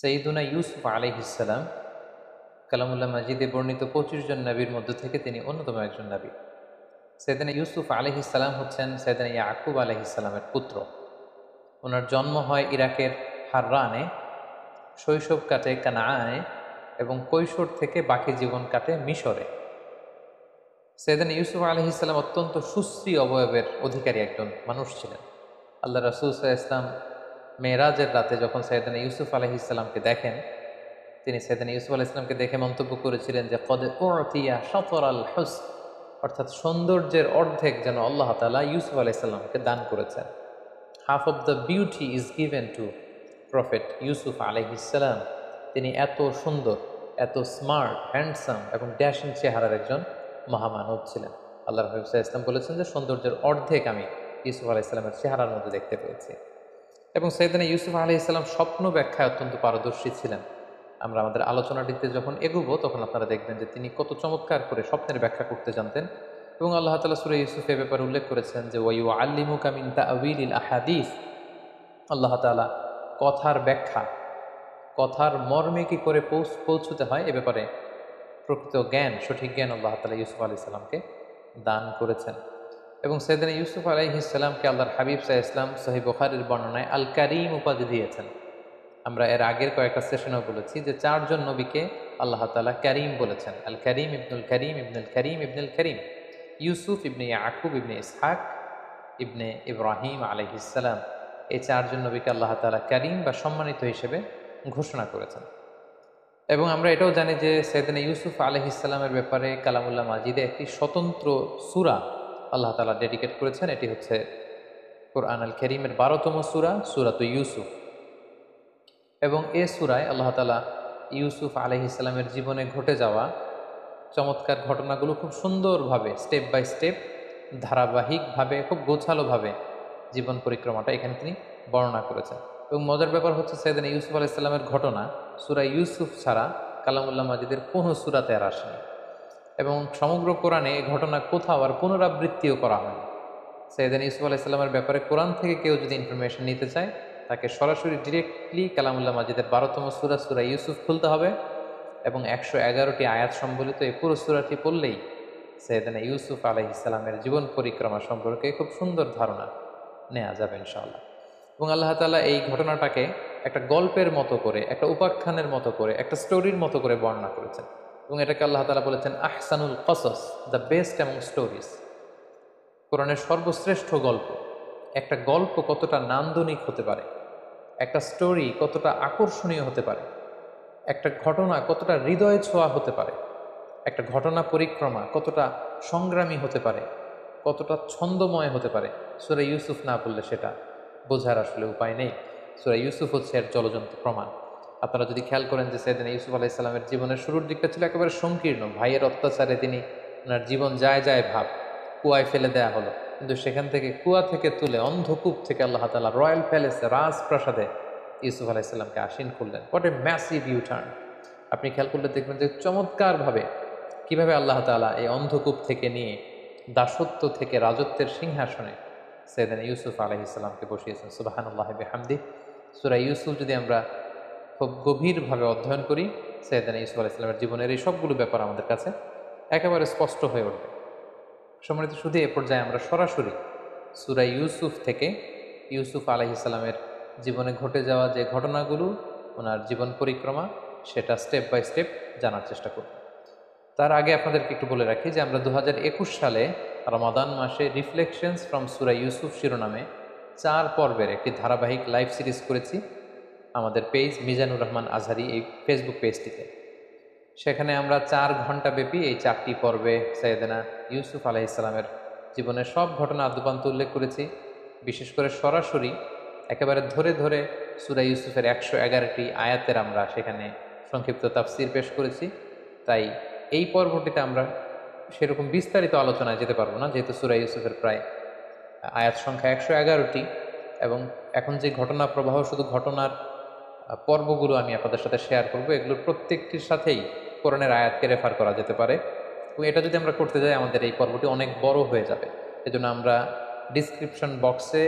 সৈয়দুনা ইউসুফ আলাইহিসসালাম কালামুল্লাহ মাজিদে বর্ণিত 25 জন নবীর মধ্য থেকে তিনি অন্যতম একজন নবী। সৈয়দনা ইউসুফ আলাইহিসসালাম হচ্ছেন সৈয়দনা ইয়াকুব আলাইহিসসালামের পুত্র। ওনার জন্ম হয় ইরাকের হাররানে, শৈশব কাটে কানাআনে এবং কৈশোর থেকে বাকি জীবন কাটে মিশরে। সৈয়দনা ইউসুফ আলাইহিসসালাম অত্যন্ত সুশ্রী অবয়বের অধিকারী একজন মানুষ ছিলেন। আল্লাহ রাসূল সাল্লাল্লাহু আলাইহি ওয়াসাল্লাম মেরাজের রাতে যখন সৈয়দনা ইউসুফ আলাইহিসসালামকে দেখেন, তিনি সৈয়দনা ইউসুফ আলাইহিস সালামকে দেখে মন্তব্য করেছিলেন যে কদ উতিয়া শাতরাল হুসন, অর্থাৎ সৌন্দর্যের অর্ধেক যেন আল্লাহ তাআলা ইউসুফ আলাইহিস সালামকে দান করেছেন। Half of the beauty is given two prophet Yusuf আলাইহিস সালাম। তিনি এত সুন্দর, এত স্মার্ট, হ্যান্ডসাম এবং ড্যাশিং চেহারার একজন মহামানব ছিলেন। আল্লাহ রাসূল সাল্লাল্লাহু আলাইহি ওয়াসাল্লাম বলেছেন যে সৌন্দর্যের অর্ধেক আমি ইউসুফ আলাইহিস সালামের চেহারার মধ্যে দেখতে পেয়েছি। এবং সৈয়দনা ইউসুফ আলাইহিস সালাম স্বপ্ন ব্যাখ্যায় অত্যন্ত পারদর্শী ছিলেন। আমরা আমাদের আলোচনাটিতে যখন এগুবো তখন আপনারা দেখবেন যে তিনি কত চমৎকার করে স্বপ্নের ব্যাখ্যা করতে জানতেন। এবং আল্লাহ তাআলা সূরা ইউসুফের ব্যাপারে উল্লেখ করেছেন যে ওয়ায়ুআল্লিমুকা মিন তা'ওয়িলিল আহাদিস, আল্লাহ তাআলা কথার ব্যাখ্যা, কথার মর্মে কি করে পৌঁছতে হয় এ ব্যাপারে প্রকৃত জ্ঞান, সঠিক জ্ঞান আল্লাহ তাআলা ইউসুফ আলাইহিস সালামকে দান করেছেন। এবং সৈয়দনা ইউসুফ আলাইহিস সালামকে আল্লাহর হাবিব সাল্লাল্লাহু আলাইহি ওয়াসাল্লাম সহিহ বুখারীর বর্ণনায় আল কারীম উপাধি দিয়েছেন। আমরা এর আগের কয়েকটা সেশনেও বলেছি যে 4 জন নবীকে আল্লাহ তাআলা কারীম বলেছেন। আল কারীম ইবনুল কারীম ইবনুল কারীম ইবনুল কারীম, ইউসুফ ইবনে ইয়াকুব ইবনে ইসহাক ইবনে ইব্রাহিম আলাইহিস সালাম। এই 4 জন নবীকে আল্লাহ তাআলা কারীম বা সম্মানিত হিসেবে ঘোষণা করেছেন। এবং আমরা এটাও জানি যে সৈয়দনা ইউসুফ আলাইহিস সালামের ব্যাপারে কালামুল্লাহ মাজিদে একটি স্বতন্ত্র সূরা আল্লাহ তাআলা ডেডিকেট করেছেন। এটি হচ্ছে কোরআন আল কারীমের 12তম সূরা, সূরাতুল ইউসুফ। এবং এ সূরায় আল্লাহ তাআলা ইউসুফ আলাইহিস সালামের জীবনে ঘটে যাওয়া চমৎকার ঘটনাগুলো খুব সুন্দরভাবে স্টেপ বাই স্টেপ, ধারাবাহিকভাবে, খুব গোছালোভাবে জীবন পরিক্রমাটা এখানে তিনি বর্ণনা করেছেন। এবং মজার ব্যাপার হচ্ছে সৈয়দনা ইউসুফ আলাইহিস সালামের ঘটনা সূরা ইউসুফ ছাড়া কালামুল্লাহ মাজিদের কোনো সূরাতে আর আসেনি। এবং সমগ্র কোরআনে এই ঘটনা কোথাও আর পুনরাবৃত্তিও করা হয়নি। সৈয়দনা ইউসুফ আলাইহিস সালামের ব্যাপারে কোরআন থেকে কেউ যদি ইনফরমেশন নিতে চায়, তাকে সরাসরি ডিরেক্টলি কালামুল্লাহ মাজিদের 12তম সূরা, সূরা ইউসুফ খুলতে হবে এবং 111টি আয়াত সম্বলিত এই পুরো সূরাটি পড়লেই সৈয়দনা ইউসুফ আলাইহিস সালামের জীবন পরিক্রমা সম্পর্কে খুব সুন্দর ধারণা নেওয়া যাবে ইনশাআল্লাহ। এবং আল্লাহ তাআলা এই ঘটনাটাকে একটা গল্পের মতো করে, একটা উপাখ্যানের মতো করে, একটা স্টোরির মতো করে বর্ণনা করেছেন। এবং এটাকে আল্লাহ তাআলা বলেছেন আহসানুল কসস, দ্য বেস্ট অ্যামং স্টোরিজ, কোরআনের সর্বশ্রেষ্ঠ গল্প। একটা গল্প কতটা নান্দনিক হতে পারে, একটা স্টোরি কতটা আকর্ষণীয় হতে পারে, একটা ঘটনা কতটা হৃদয় ছোঁয়া হতে পারে, একটা ঘটনা পরিক্রমা কতটা সংগ্রামী হতে পারে, কতটা ছন্দময় হতে পারে, সূরা ইউসুফ না পড়লে সেটা বোঝার আসলে উপায় নেই। সূরা ইউসুফ হচ্ছে এর জলজন্ত প্রমাণ। আপনারা যদি খেয়াল করেন যে সৈয়দনা ইউসুফ আলাইহিস সালামের জীবনের শুরুর দিকটা ছিল একেবারে সংকীর্ণ। ভাইয়ের অত্যাচারে তিনি ওনার জীবন যায় যায় ভাব, কুয়ায় ফেলে দেয়া হলো। কিন্তু সেখান থেকে, কুয়া থেকে তুলে, অন্ধকূপ থেকে আল্লাহ তাআলা রয়্যাল প্যালেসে, রাজপ্রাসাদে ইউসুফ আলাইহিস সালামকে আসীন করলেন। What a massive U turn! আপনি খেয়াল করলে দেখবেন যে চমৎকারভাবে কিভাবে আল্লাহ তাআলা এই অন্ধকূপ থেকে নিয়ে দাসত্ব থেকে রাজত্বের সিংহাসনে সৈয়দনা ইউসুফ আলাইহিস সালামকে বসিয়েছেন। সুবহানাল্লাহি বিহামদিহি। সূরা ইউসুফ যদি আমরা খুব গভীরভাবে অধ্যয়ন করি, সৈয়দনা ইউসুফ আলাইহিস সালামের জীবনের এই সবগুলো ব্যাপার আমাদের কাছে একেবারে স্পষ্ট হয়ে উঠবে। সম্মানিত শুধু এ পর্যায়ে আমরা সরাসরি সূরা ইউসুফ থেকে ইউসুফ আলাইহিস সালামের জীবনে ঘটে যাওয়া যে ঘটনাগুলো, ওনার জীবন পরিক্রমা, সেটা স্টেপ বাই স্টেপ জানার চেষ্টা করব। তার আগে আপনাদেরকে একটু বলে রাখি যে আমরা 2021 সালে রমাদান মাসে রিফ্লেকশনস ফ্রম সূরা ইউসুফ শিরোনামে 4 পর্বের একটি ধারাবাহিক লাইভ সিরিজ করেছি আমাদের পেজ মিজানুর রহমান আজহারি এই ফেসবুক পেজটিতে। সেখানে আমরা 4 ঘন্টা ব্যাপী এই 4টি পর্বে সৈয়দনা ইউসুফ আলাইহিস সালামের জীবনের সব ঘটনা আদ্যোপান্ত উল্লেখ করেছি। বিশেষ করে সরাসরি একেবারে ধরে ধরে সূরা ইউসুফের 111টি আয়াতের আমরা সেখানে সংক্ষিপ্ত তাফসীর পেশ করেছি। তাই এই পর্বটিতে আমরা সেরকম বিস্তারিত আলোচনায় যেতে পারবো না, যেহেতু সূরা ইউসুফের প্রায় আয়াত সংখ্যা 111টি এবং এখন যে ঘটনা প্রবাহ, শুধু ঘটনার পর্বগুলো আমি আপনাদের সাথে শেয়ার করব। এগুলোর প্রত্যেকটির সাথেই কোরআনের আয়াতকে রেফার করা যেতে পারে এবং এটা যদি আমরা করতে যাই আমাদের এই পর্বটি অনেক বড় হয়ে যাবে। এজন্য আমরা ডিসক্রিপশন বক্সে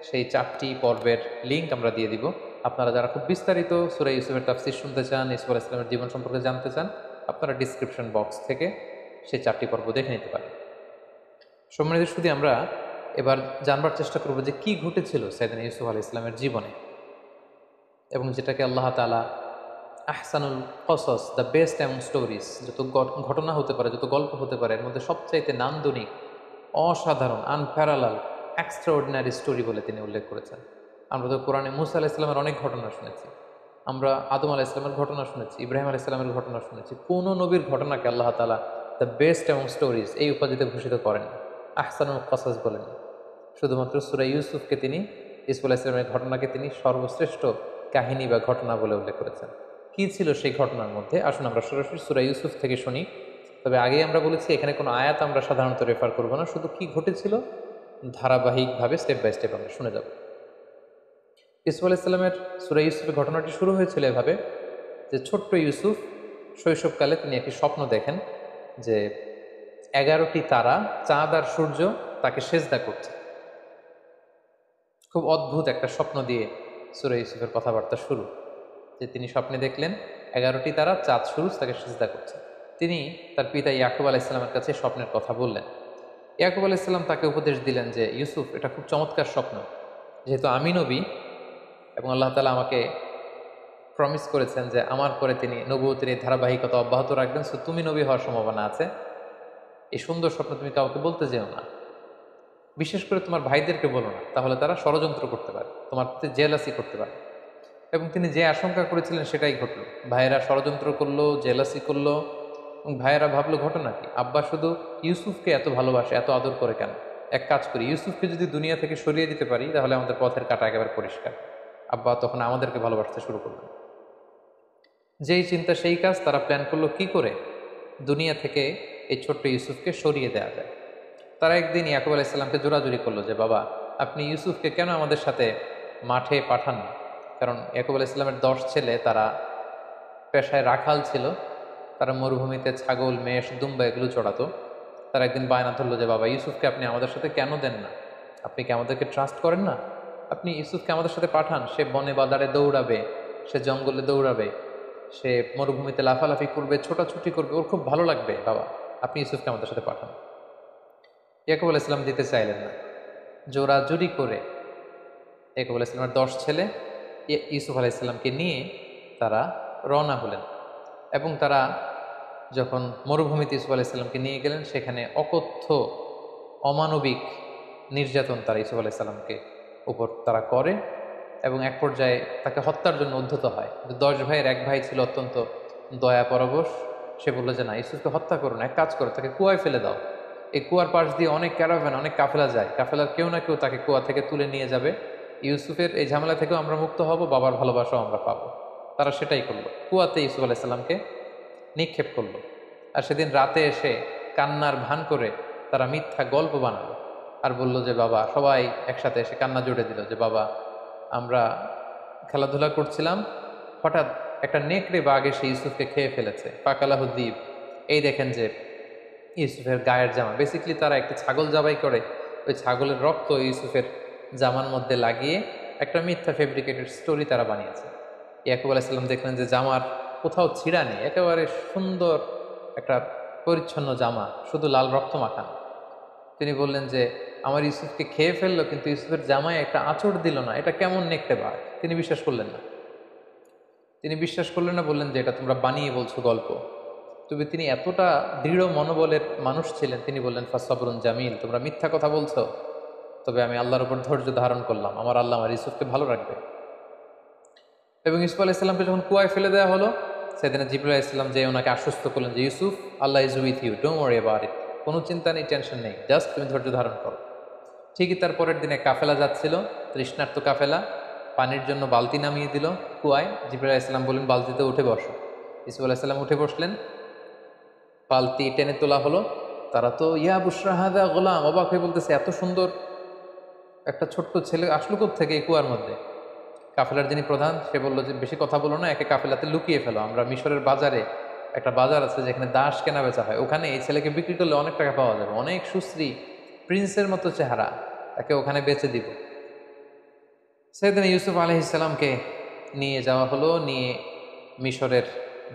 সেই 4টি পর্বের লিঙ্ক আমরা দিয়ে দিব। আপনারা যারা খুব বিস্তারিত সূরা ইউসুফের তাফসীর শুনতে চান, ইউসুফ আলাইহিস সালামের জীবন সম্পর্কে জানতে চান, আপনারা ডিসক্রিপশন বক্স থেকে সেই 4টি পর্ব দেখে নিতে পারেন। সম্মানিত শুধু আমরা এবার জানবার চেষ্টা করব যে কি ঘটেছিল সাইয়েদনা ইউসুফ আলাইহিস সালামের জীবনে, এবং যেটাকে আল্লাহ তাআলা আহসানুল কসস, দ্য বেস্ট অ্যামং স্টোরিজ, যত ঘটনা হতে পারে, যত গল্প হতে পারে, এর মধ্যে সবচাইতে নান্দনিক, অসাধারণ, আনপ্যারালাল, এক্সট্রাঅর্ডিনারি স্টোরি বলে তিনি উল্লেখ করেছেন। আমরা তো কোরআনে মুসা আলাইহিস সালামের অনেক ঘটনা শুনেছি, আমরা আদম আলাইহিস সালামের ঘটনা শুনেছি, ইব্রাহিম আলাইহিস সালামের ঘটনা শুনেছি। কোনো নবীর ঘটনাকে আল্লাহ তাআলা দ্য বেস্ট অ্যামং স্টোরিজ এই উপাধিতে ভূষিত করেন, আহসানুল কসস বলেন। শুধুমাত্র সূরা ইউসুফকে তিনি, ইউসুফ আলাইহিস সালামের ঘটনাকে তিনি সর্বশ্রেষ্ঠ কাহিনী বা ঘটনা বলে উল্লেখ করেছেন। কি ছিল সেই ঘটনার মধ্যে, আসুন আমরা সরাসরি সূরা ইউসুফ থেকে শুনি। তবে আগেই আমরা বলেছি এখানে কোনো আয়াত আমরা সাধারণত রেফার করব না, শুধু কি ঘটেছিল ধারাবাহিকভাবে স্টেপ বাই স্টেপ আমরা শুনে যাব। ইউসুফ আলাইহিস সালামের সূরা ইউসুফের ঘটনাটি শুরু হয়েছিল এভাবে যে ছোট্ট ইউসুফ শৈশবকালে তিনি একটি স্বপ্ন দেখেন যে 11টি তারা, চাঁদ আর সূর্য তাকে সেজদা করছে। খুব অদ্ভুত একটা স্বপ্ন দিয়ে সূরা ইউসুফের কথাবার্তা শুরু, যে তিনি স্বপ্নে দেখলেন 11টি তারা, চাঁদ, সূর্য তাকে সিজদা করছে। তিনি তার পিতা ইয়াকুব আলাইহিস সালামের কাছে স্বপ্নের কথা বললেন। ইয়াকুব আলাইহিস সালাম তাকে উপদেশ দিলেন যে ইউসুফ, এটা খুব চমৎকার স্বপ্ন, যেহেতু আমি নবী এবং আল্লাহ তাআলা আমাকে প্রমিস করেছেন যে আমার পরে তিনি নবুয়তের এই ধারাবাহিকতা অব্যাহত রাখবেন, সো তুমি নবী হওয়ার সম্ভাবনা আছে। এই সুন্দর স্বপ্ন তুমি কাউকে বলতে যেও না, বিশেষ করে তোমার ভাইদেরকে বলো না, তাহলে তারা ষড়যন্ত্র করতে পারে, তোমার প্রতি জেলাসি করতে পারে। এবং তিনি যে আশঙ্কা করেছিলেন সেটাই ঘটল। ভাইয়েরা ষড়যন্ত্র করলো, জেলাসি করলো, এবং ভাইয়েরা ভাবলো ঘটনা কি, আব্বা শুধু ইউসুফকে এত ভালোবাসে, এত আদর করে কেন? এক কাজ করি, ইউসুফকে যদি দুনিয়া থেকে সরিয়ে দিতে পারি তাহলে আমাদের পথের কাঁটা একেবারে পরিষ্কার। আব্বা তখন আমাদেরকে ভালোবাসতে শুরু করলেন। যেই চিন্তা সেই কাজ, তারা প্ল্যান করলো কি করে দুনিয়া থেকে এই ছোট্ট ইউসুফকে সরিয়ে দেওয়া যায়। তারা একদিন ইয়াকুব আলাইহিস সালামকে জোরাজুরি করলো যে বাবা, আপনি ইউসুফকে কেন আমাদের সাথে মাঠে পাঠান না? কারণ ইয়াকুব আলাইহিস সালামের 10 ছেলে, তারা পেশায় রাখাল ছিল, তারা মরুভূমিতে ছাগল, মেষ, দুম্বা এগুলো চড়াতো। তারা একদিন বায়না ধরলো যে বাবা, ইউসুফকে আপনি আমাদের সাথে কেন দেন না? আপনি কি আমাদেরকে ট্রাস্ট করেন না? আপনি ইউসুফকে আমাদের সাথে পাঠান, সে বনে বাজারে দৌড়াবে, সে জঙ্গলে দৌড়াবে, সে মরুভূমিতে লাফালাফি করবে, ছোটাছুটি করবে, ওর খুব ভালো লাগবে। বাবা, আপনি ইউসুফকে আমাদের সাথে পাঠান। ইয়াকুব আলাইহিস সালাম দিতে চাইলেন না। জোরাজুরি করে ইয়াকুব আলাইহিস সালামের 10 ছেলে ইউসুফ আলাইহিস সালামকে নিয়ে তারা রওনা হলেন। এবং তারা যখন মরুভূমিতে ইউসুফ আলাইহিস সালামকে নিয়ে গেলেন, সেখানে অকথ্য অমানবিক নির্যাতন তারা ইউসুফ আলাইহিস সালামকে উপর তারা করে, এবং এক পর্যায়ে তাকে হত্যার জন্য উদ্ধত হয়। 10 ভাইয়ের এক ভাই ছিল অত্যন্ত দয়া পরবশ। সে বললো যে না, ইউসুফকে হত্যা করো না, এক কাজ করো, তাকে কুয়ায় ফেলে দাও। এই কুয়ার পাশ দিয়ে অনেক ক্যারাভ্যান, অনেক কাফেলা যায়, কাফেলার কেউ না কেউ তাকে কুয়া থেকে তুলে নিয়ে যাবে। ইউসুফের এই ঝামেলা থেকেও আমরা মুক্ত হব, বাবার ভালোবাসাও আমরা পাবো। তারা সেটাই করলো, কুয়াতে ইউসুফ আলাইহিস সালামকে নিক্ষেপ করলো। আর সেদিন রাতে এসে কান্নার ভান করে তারা মিথ্যা গল্প বানালো আর বলল যে বাবা, সবাই একসাথে এসে কান্না জুড়ে দিল যে বাবা, আমরা খেলাধুলা করছিলাম, হঠাৎ একটা নেকড়ে বাঘ এসে ইউসুফকে খেয়ে ফেলেছে, ফাকালাহুদ্দীপ। এই দেখেন যে ইউসুফের গায়ের জামা, বেসিক্যালি তারা একটি ছাগল জবাই করে ওই ছাগলের রক্ত ইউসুফের জামার মধ্যে লাগিয়ে একটা মিথ্যা ফেব্রিকেটেড স্টোরি তারা বানিয়েছে। ইয়াকুব আলাইহিস সালাম দেখলেন যে জামার কোথাও ছিঁড়া নেই, একেবারে সুন্দর একটা পরিচ্ছন্ন জামা, শুধু লাল রক্ত মাখানো। তিনি বললেন যে আমার ইউসুফকে খেয়ে ফেললো, কিন্তু ইউসুফের জামায় একটা আঁচড় দিল না, এটা কেমন নেকড়ে বাঘ? তিনি বিশ্বাস করলেন না। বললেন যে এটা তোমরা বানিয়ে বলছো গল্প। তবে তিনি এতটা দৃঢ় মনোবলের মানুষ ছিলেন, তিনি বললেন ফাসসাবরুন জামিল, তোমরা মিথ্যা কথা বলছো, তবে আমি আল্লাহর উপর ধৈর্য ধারণ করলাম, আমার আল্লাহ আমার ইউসুফকে ভালো রাখবে। এবং ইউসুফ আলাইহিস সালামকে যখন কুয়ায় ফেলে দেওয়া হলো, সেদিন জিবরাইল আলাইহিস সালাম যে ওনাকে আশ্বস্ত করলেন যে Yusuf, Allah is with you, don't worry about it, কোনো চিন্তা নেই, টেনশন নেই, জাস্ট তুমি ধৈর্য ধারণ করো। ঠিকই তার পরের দিনে কাফেলা যাচ্ছিল, তৃষ্ণার্ত কাফেলা, পানির জন্য বালতি নামিয়ে দিল কুয়ায়। জিবরাইল আলাইহিস সালাম বললেন বালতিতে উঠে বসো। ইউসুফ আলাইহিস সালাম উঠে বসলেন, বালতি টেনে তোলা হলো। তারা তো ইয়া বুশরা হাযা গোলাম, অবাক হয়ে বলতেছে এত সুন্দর একটা ছোট্ট ছেলে আসলো কোত্থেকে এই কুয়ার মধ্যে? কাফেলার যিনি প্রধান, সে বললো যে বেশি কথা বলো না, একে কাফেলাতে লুকিয়ে ফেলো, আমরা মিশরের বাজারে, একটা বাজার আছে যেখানে দাস কেনা বেচা হয়, ওখানে এই ছেলেকে বিক্রি করলে অনেক টাকা পাওয়া যাবে, অনেক সুশ্রী প্রিন্সের মতো চেহারা, তাকে ওখানে বেচে দিব। সেদিন ইউসুফ আলাইহিস সালামকে নিয়ে যাওয়া হলো, নিয়ে মিশরের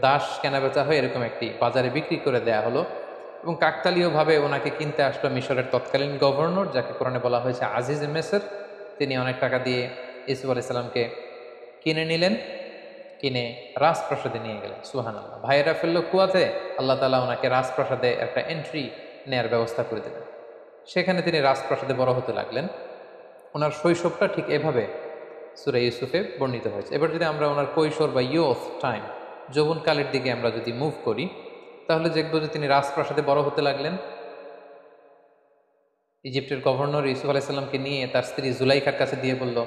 দাস কেনাবেচা হয়ে এরকম একটি বাজারে বিক্রি করে দেয়া হলো। এবং কাকতালীয়ভাবে ওনাকে কিনতে আসলো মিশরের তৎকালীন গভর্নর, যাকে কোরআনে বলা হয়েছে আজিজ মেসর। তিনি অনেক টাকা দিয়ে ইউসুফ আলাইসাল্লামকে কিনে নিলেন, কিনে রাজপ্রাসাদে নিয়ে গেলেন। সুবহানাল্লাহ। ভাইয়েরা ফেললো কুয়াতে, আল্লাহ তাআলা ওনাকে রাজপ্রাসাদে একটা এন্ট্রি নেয়ার ব্যবস্থা করে দিলেন। সেখানে তিনি রাজপ্রাসাদে বড় হতে লাগলেন। ওনার শৈশবটা ঠিক এভাবে সূরা ইউসুফে বর্ণিত হয়েছে। এবার যদি আমরা ওনার কৈশোর বা ইয়ুথ টাইম, যৌবনকালের দিকে আমরা যদি মুভ করি, তাহলে দেখব যে তিনি রাজপ্রাসাদে বড় হতে লাগলেন। ইজিপ্টের গভর্নর ইউসুফ আলাইসাল্লামকে নিয়ে তার স্ত্রী জুলাইখার কাছে দিয়ে বলল,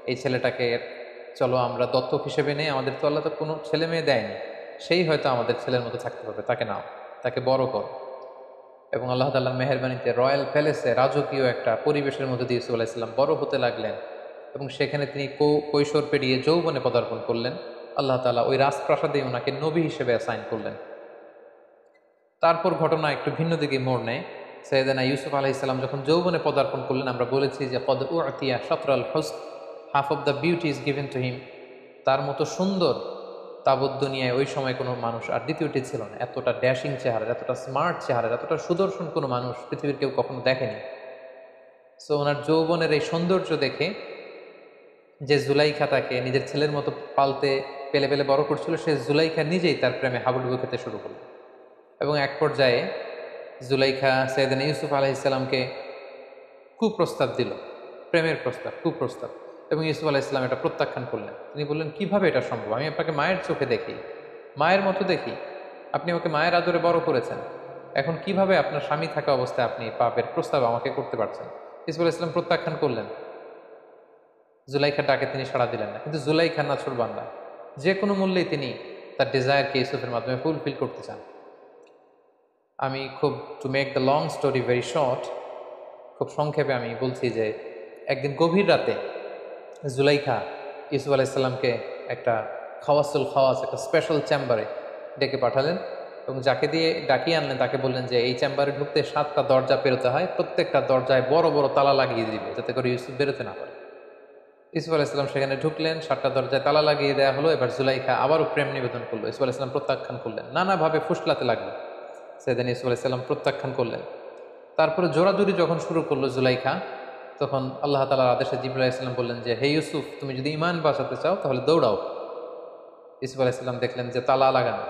এই ছেলেটাকে চলো আমরা দত্তক হিসেবে নেই, আমাদের তো আল্লাহ তো কোনো ছেলে মেয়ে দেয়নি, সেই হয়তো আমাদের ছেলের মতো থাকতে পারবে, তাকে নাও, তাকে বড় কর। এবং আল্লাহ তাআলার মেহেরবানিতে রয়্যাল প্যালেসে রাজকীয় একটা পরিবেশের মধ্যে দিয়ে ইউসুফ আলাইসাল্লাম বড় হতে লাগলেন। এবং সেখানে তিনি কৈশোর পেরিয়ে যৌবনে পদার্পণ করলেন। আল্লাহ তাআলা ওই রাজপ্রাসাদে ওনাকে নবী হিসেবে অ্যাসাইন করলেন। তারপর ঘটনা একটু ভিন্ন দিকে মোড় নেয়। সাইয়েদানা ইউসুফ আলাইহিস সালাম যখন যৌবনে পদার্পণ করলেন, আমরা বলেছি যে কদ উতিয়া শাতরাল হুসন, half of the beauty is given to him. তার মতো সুন্দর তাবৎ দুনিয়ায় ওই সময় কোনো মানুষ আর দ্বিতীয়টি ছিল না। এতটা ড্যাশিং চেহারা, এতটা স্মার্ট চেহারা, এতটা সুদর্শন কোনো মানুষ পৃথিবীর কেউ কখনো দেখেনি। সো ওনার যৌবনের এই সৌন্দর্য দেখে যে জুলাইখা তাকে নিজের ছেলের মতো পালতে পেলে পেলে বড় করছিল, সে জুলাইখা নিজেই তার প্রেমে হাবুডুবু খেতে শুরু করল। এবং এক পর্যায়ে জুলাইখা সাইয়েদনা ইউসুফ আলাইহিস সালামকে কুপ্রস্তাব দিল, প্রেমের প্রস্তাব, কুপ্রস্তাব। এবং ইউসুফ আলাইহিস সালাম এটা প্রত্যাখ্যান করলেন। তিনি বললেন, কিভাবে এটা সম্ভব? আমি আপনাকে মায়ের চোখে দেখি, মায়ের মতো দেখি, আপনি আমাকে মায়ের আদরে বড় করেছেন, এখন কিভাবে আপনার স্বামী থাকা অবস্থায় আপনি পাপের প্রস্তাব আমাকে করতে পারছেন? ইউসুফ আলাইহিস সালাম প্রত্যাখ্যান করলেন। জুলাইখার ডাকে তিনি সাড়া দিলেন না। কিন্তু জুলাইখা নাছোড়বান্দা, যে কোনো মূল্যেই তিনি তার ডিজায়ারকে ইউসুফের মাধ্যমে ফুলফিল করতে চান। আমি খুব, to make the long story very short, খুব সংক্ষেপে আমি বলছি যে একদিন গভীর রাতে জুলাইখা ইউসুফ আলাইসাল্লামকে একটা খাওয়াস, একটা স্পেশাল চেম্বারে ডেকে পাঠালেন। এবং যাকে দিয়ে ডাকিয়ে আনলেন তাকে বললেন যে এই চেম্বারে ঢুকতে 7টা দরজা পেরোতে হয়, প্রত্যেকটা দরজায় বড় বড় তালা লাগিয়ে দিবে যাতে করে ইউসুফ বেরোতে না পারে। ইউসুফ আলাইসাল্লাম সেখানে ঢুকলেন, 7টা দরজায় তালা লাগিয়ে দেওয়া হলো। এবার জুলাইখা আবারও প্রেম নিবেদন করলো। ইউসুফ আলাইসাল্লাম প্রত্যাখ্যান করলেন, নানাভাবে ফুসলাতে লাগলো। সেদিন ইউসুফ আলাইসাল্লাম প্রত্যাখ্যান করলেন। তারপরে জোরাজুরি যখন শুরু করলো জুলাইখা, তখন আল্লাহ তাআলার আদেশে জিবরাইল আলাইহিস সালাম বললেন যে, হে ইউসুফ, তুমি যদি ঈমান বাঁচাতে চাও তাহলে দৌড়াও। ইউসুফ আলাইহিস সালাম দেখলেন যে তালা লাগানো।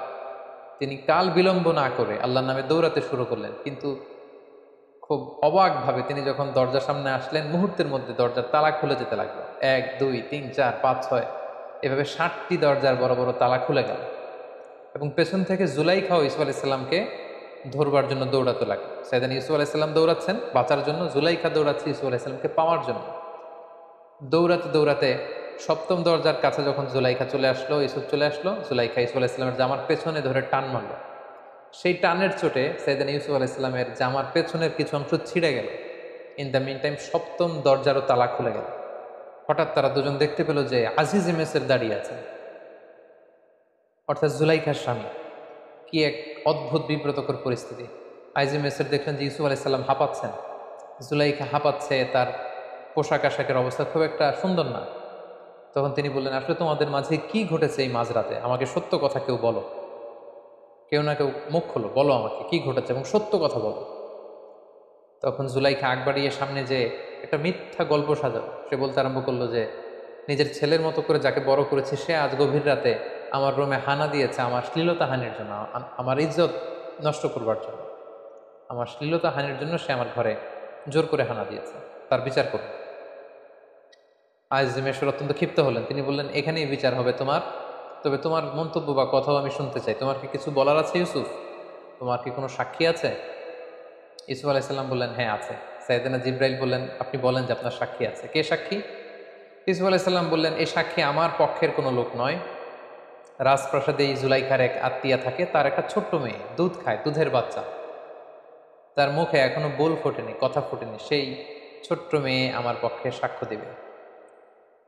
তিনি কাল বিলম্ব না করে আল্লাহর নামে দৌড়াতে শুরু করলেন। কিন্তু খুব অবাকভাবে তিনি যখন দরজার সামনে আসলেন, মুহূর্তের মধ্যে দরজার তালা খুলে যেতে লাগলো। 1, 2, 3, 4, 5, 6 এভাবে 60টি দরজার বড় বড় তালা খুলে গেল। এবং পেছন থেকে জুলাইখাও ইউসুফ আলাইহিস সালামকে ধরবার জন্য দৌড়াতে লাগলো। সাইয়েদনা ইউসুফ আলাইহিস সালাম দৌড়াচ্ছেন বাঁচার জন্য, জুলাইখা দৌড়াচ্ছে ইউসুফ আলাইহিস সালামকে পাওয়ার জন্য। দৌড়াতে দৌড়াতে 7ম দরজার কাছে যখন জুলাইখা চলে আসলো, ইউসুফ চলে আসলো, জুলাইখা ইউসুফ আলাইহিস সালামের জামার পেছনে ধরে টান মারলো। সেই টানের চোটে সাইয়েদনা ইউসুফ আলাইহিস সালামের জামার পেছনের কিছু অংশ ছিঁড়ে গেল। ইন দ্য মিন টাইম 7ম দরজারও তালা খুলে গেল। হঠাৎ তারা দুজন দেখতে পেল যে আজিজ মেসের দাঁড়িয়ে আছে, অর্থাৎ জুলাইখার স্বামী। কি এক অদ্ভুত বিব্রতকর পরিস্থিতি। আইজি মেসের দেখলেন যে ইউসুফ আলাইহিস সালাম হাঁপাচ্ছেন, জুলাইখা হাঁপাচ্ছে, তার পোশাক আশাকের অবস্থা খুব একটা সুন্দর না। তখন তিনি বললেন, আসলে তোমাদের মাঝে কি ঘটেছে এই মাঝরাতে? আমাকে সত্য কথা কেউ বলো, কেউ না কেউ মুখ খোলো, বলো আমাকে কি ঘটেছে এবং সত্য কথা বলো। তখন জুলাইখা আগ বাড়িয়ে সামনে যে একটা মিথ্যা গল্প সাজালো। সে বলতে আরম্ভ করলো যে নিজের ছেলের মতো করে যাকে বড় করেছে সে আজ গভীর রাতে আমার রুমে হানা দিয়েছে আমার শ্লীলতা হানির জন্য, আমার ইজ্জত নষ্ট করবার জন্য, আমার শ্লীলতা হানির জন্য সে আমার ঘরে জোর করে হানা দিয়েছে, তার বিচার করুন। আজিজ মেসর অত্যন্ত ক্ষিপ্ত হলেন। তিনি বললেন, এখানেই বিচার হবে তোমার, তবে তোমার মন্তব্য বা কথাও আমি শুনতে চাই। তোমার কি কিছু বলার আছে ইউসুফ? তোমার কি কোনো সাক্ষী আছে? ইউসুফ আলাইহিস সালাম বললেন, হ্যাঁ আছে। সাইয়েদনা জিবরাইল বললেন, আপনি বলেন যে আপনার সাক্ষী আছে। কে সাক্ষী? ইউসুফ আলাইহিস সালাম বললেন, এই সাক্ষী আমার পক্ষের কোনো লোক নয়। রাজপ্রাসাদে এই জুলাইখার এক আত্মীয়া থাকে, তার একটা ছোট্ট মেয়ে দুধ খায়, দুধের বাচ্চা, তার মুখে এখনো বোল ফোটেনি, কথা ফোটেনি, সেই ছোট্ট মেয়ে আমার পক্ষে সাক্ষ্য দিবে।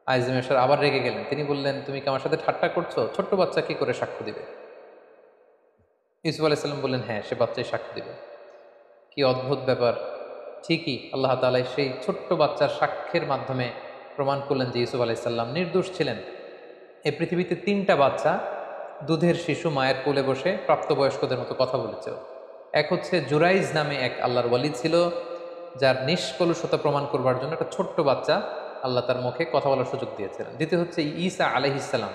আইজি মেসর আবার রেগে গেলেন। তিনি বললেন, তুমি কি আমার সাথে ঠাট্টা করছো? ছোট্ট বাচ্চা কি করে সাক্ষ্য দিবে? ইউসুফ আলাইহিস সালাম বললেন, হ্যাঁ, সে বাচ্চাই সাক্ষ্য দিবে। কি অদ্ভুত ব্যাপার! ঠিকই আল্লাহ তাআলা সেই ছোট্ট বাচ্চার সাক্ষ্যের মাধ্যমে প্রমাণ করলেন যে ইউসুফ আলাইহিস সালাম নির্দোষ ছিলেন। এই পৃথিবীতে 3টা বাচ্চা দুধের শিশু মায়ের কোলে বসে প্রাপ্তবয়স্কদের মতো কথা বলেছিল। এক হচ্ছে জুরাইজ নামে এক আল্লাহর ওয়ালি ছিল, যার নিষ্কলুষতা প্রমাণ করবার জন্য একটা ছোট্ট বাচ্চা আল্লাহ তার মুখে কথা বলার সুযোগ দিয়েছিলেন। দ্বিতীয় হচ্ছে ঈসা আলাইহিসসালাম,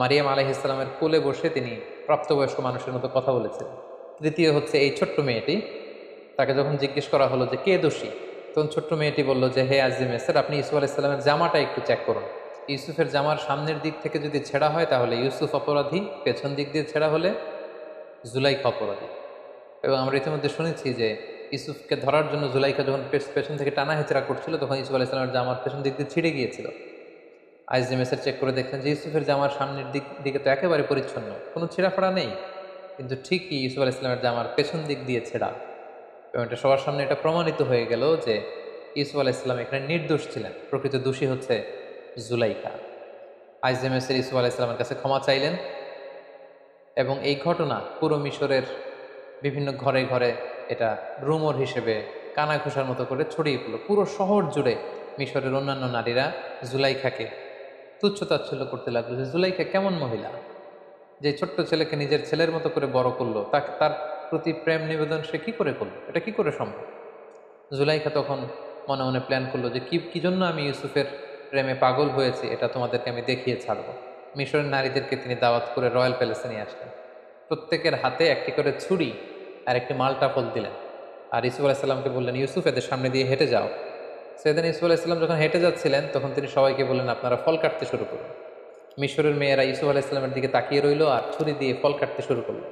মারিয়াম আলাইহিসসালামের কোলে বসে তিনি প্রাপ্তবয়স্ক মানুষের মতো কথা বলেছিলেন। তৃতীয় হচ্ছে এই ছোট্ট মেয়েটি, তাকে যখন জিজ্ঞেস করা হলো যে কে দোষী, তখন ছোট্ট মেয়েটি বলল যে হে আজিম স্যার, আপনি ইউসুফ আলাইহিসসালামের জামাটা একটু চেক করুন। ইউসুফের জামার সামনের দিক থেকে যদি ছেঁড়া হয় তাহলে ইউসুফ অপরাধী, পেছন দিক দিয়ে ছেঁড়া হলে জুলাইখা অপরাধী। এবং আমরা ইতিমধ্যে শুনেছি যে ইউসুফকে ধরার জন্য জুলাইখা যখন পেছন থেকে টানা হেঁচড়া করছিল, তখন ইউসুফ আলাইহিসসালামের জামার পেছন দিক দিয়ে ছিঁড়ে গিয়েছিল। আইজিএমএসের চেক করে দেখলেন যে ইউসুফের জামার সামনের দিকে তো একেবারে পরিচ্ছন্ন, কোনো ছেঁড়াফাড়া নেই, কিন্তু ঠিকই ইউসুফ আলাইহিসসালামের জামার পেছন দিক দিয়ে ছেঁড়া। এবং এটা সবার সামনে এটা প্রমাণিত হয়ে গেল যে ইউসুফ আলাইহিসসালাম এখানে নির্দোষ ছিলেন, প্রকৃত দোষী হচ্ছে জুলাইখা। আইজিএমএসের ইউসুফ আলাইহিসসালামের কাছে ক্ষমা চাইলেন, এবং এই ঘটনা পুরো মিশরের বিভিন্ন ঘরে ঘরে এটা রুমর হিসেবে কানাঘুষার মতো করে ছড়িয়ে পড়ল। পুরো শহর জুড়ে মিশরের অন্যান্য নারীরা জুলাইখাকে তুচ্ছতাচ্ছল্য করতে লাগলো যে জুলাইখা কেমন মহিলা, যে ছোট্ট ছেলেকে নিজের ছেলের মতো করে বড় করলো, তাকে তার প্রতি প্রেম নিবেদন সে কি করে করলো, এটা কি করে সম্ভব। জুলাইখা তখন মনে মনে প্ল্যান করলো যে কি জন্য আমি ইউসুফের প্রেমে পাগল হয়েছি এটা তোমাদেরকে আমি দেখিয়ে ছাড়বো। মিশরের নারীদেরকে তিনি দাওয়াত করে রয়্যাল প্যালেসে নিয়ে আসলেন। প্রত্যেকের হাতে একটি করে ছুরি আর একটি মালটা ফল দিলেন, আর ইউসুফ আলাইহিসসালামকে বললেন ইউসুফ এদের সামনে দিয়ে হেঁটে যাও। সেদিন ইউসুফ আলাইহিসসালাম যখন হেঁটে যাচ্ছিলেন তখন তিনি সবাইকে বললেন আপনারা ফল কাটতে শুরু করুন। মিশরের মেয়েরা ইউসুফ আলাইহিসসালামের দিকে তাকিয়ে রইল আর ছুরি দিয়ে ফল কাটতে শুরু করলো।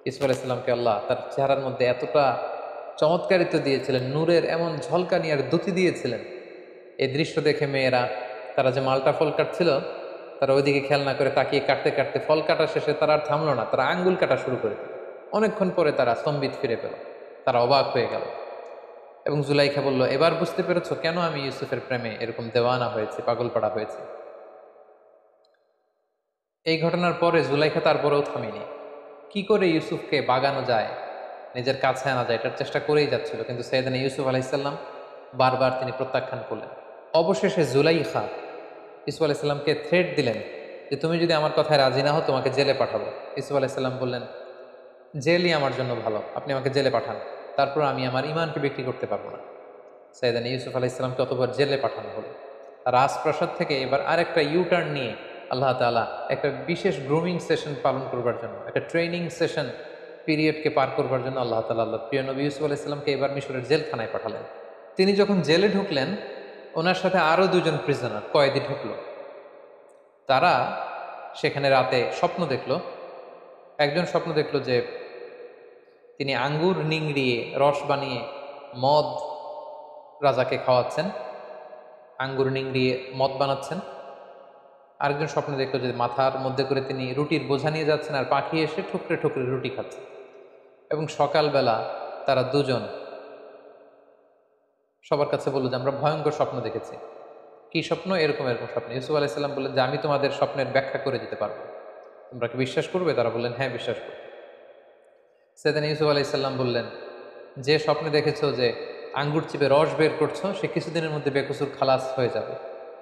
ইউসুফ আলাইহিসসালামকে আল্লাহ তার চেহারার মধ্যে এতটা চমৎকারিত্ব দিয়েছিলেন, নূরের এমন ঝলকানি আর দ্যুতি দিয়েছিলেন, এই দৃশ্য দেখে মেয়েরা, তারা যে মালটা ফল কাটছিল, তারা ওইদিকে খেয়াল না করে তাকিয়ে কাটতে কাটতে ফল কাটা শেষে তারা আর থামলো না, তারা আঙ্গুল কাটা শুরু করে দিল। অনেকক্ষণ পরে তারা স্তম্ভিত ফিরে পেল, তারা অবাক হয়ে গেল। এবং জুলাইখা বলল এবার বুঝতে পেরেছ কেন আমি ইউসুফের প্রেমে এরকম দেওয়ানা হয়েছে, পাগল পাড়া হয়েছে। এই ঘটনার পরে জুলাইখা তারপরেও থামেনি, কি করে ইউসুফকে বাগানো যায়, নিজের কাছে আনা যায়, এটার চেষ্টা করেই যাচ্ছিল। কিন্তু সাইয়েদনা ইউসুফ আলাইহিসসালাম বারবার তিনি প্রত্যাখ্যান করলেন। অবশেষে জুলাইখা ইউসুফ আলাইহিসসালামকে থ্রেট দিলেন যে তুমি যদি আমার কথায় রাজি না হও তোমাকে জেলে পাঠাবো। ইউসুফ আলাইহিসসালাম বললেন জেলই আমার জন্য ভালো, আপনি আমাকে জেলে পাঠান, তারপর আমি আমার ইমানকে বিক্রি করতে পারবো না। সাইয়েদনা ইউসুফ আলাইহিসসালামকে অতবার জেলে পাঠানো হলো। রাজপ্রাসাদ থেকে এবার আরেকটা ইউটার্ন নিয়ে আল্লাহ তাআলা একটা বিশেষ গ্রুমিং সেশন পালন করবার জন্য, একটা ট্রেনিং সেশন পিরিয়ডকে পার করবার জন্য আল্লাহ তাআলা আল্লাহ প্রিয় নবী ইউসুফ আলাইহিসসালামকে এবার মিশরের জেলখানায় পাঠালেন। তিনি যখন জেলে ঢুকলেন, ওনার সাথে আরও দুজন প্রিজনার কয়েদি ঢুকলো। তারা সেখানে রাতে স্বপ্ন দেখলো। একজন স্বপ্ন দেখলো যে তিনি আঙ্গুর নিংড়িয়ে রস বানিয়ে মদ রাজাকে খাওয়াচ্ছেন, আঙ্গুর নিংড়িয়ে মদ বানাচ্ছেন। আরেকজন স্বপ্নে দেখলো যে মাথার মধ্যে করে তিনি রুটির বোঝা নিয়ে যাচ্ছেন আর পাখি এসে ঠুকরে ঠুকরে রুটি খাচ্ছে। এবং সকালবেলা তারা দুজন সবার কাছে বললো যে আমরা ভয়ঙ্কর স্বপ্ন দেখেছি। কি স্বপ্ন? এরকম এরকম স্বপ্ন। ইউসুফ আলাইহিসসালাম বললেন যে আমি তোমাদের স্বপ্নের ব্যাখ্যা করে দিতে পারবো, তোমরা কি বিশ্বাস করবে? তারা বললেন হ্যাঁ বিশ্বাস করবে। সেদিন ইউসুফ আলাইহিসসালাম বললেন যে স্বপ্নে দেখেছো যে আঙ্গুর চিপে রস বের করছো, সে কিছুদিনের মধ্যে বেকসুর খালাস হয়ে যাবে,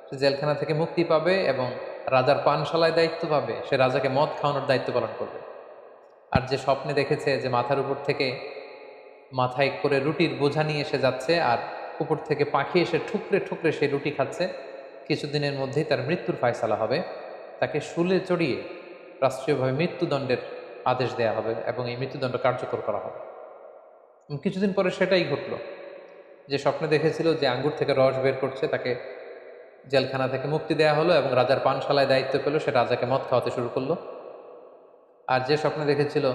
সে জেলখানা থেকে মুক্তি পাবে এবং রাজার পানশালায় দায়িত্ব পাবে, সে রাজাকে মদ খাওয়ানোর দায়িত্ব পালন করবে। আর যে স্বপ্নে দেখেছে যে মাথার উপর থেকে মাথায় করে রুটির বোঝা নিয়ে এসে যাচ্ছে আর উপর থেকে পাখি এসে ঠুকরে ঠুকরে সেই রুটি খাচ্ছে, কিছুদিনের মধ্যেই তার মৃত্যুর ফায়সালা হবে, তাকে শুলে চড়িয়ে রাষ্ট্রীয়ভাবে মৃত্যুদণ্ডের আদেশ দেয়া হবে এবং এই মৃত্যুদণ্ড কার্যকর করা হবে। কিছুদিন পরে সেটাই ঘটল। যে স্বপ্নে দেখেছিল যে আঙ্গুর থেকে রস বের করছে, তাকে জেলখানা থেকে মুক্তি দেয়া হলো এবং রাজার পানশালায় দায়িত্ব পেল, সে রাজাকে মদ খাওয়াতে শুরু করলো। আর যে স্বপ্নে দেখেছিল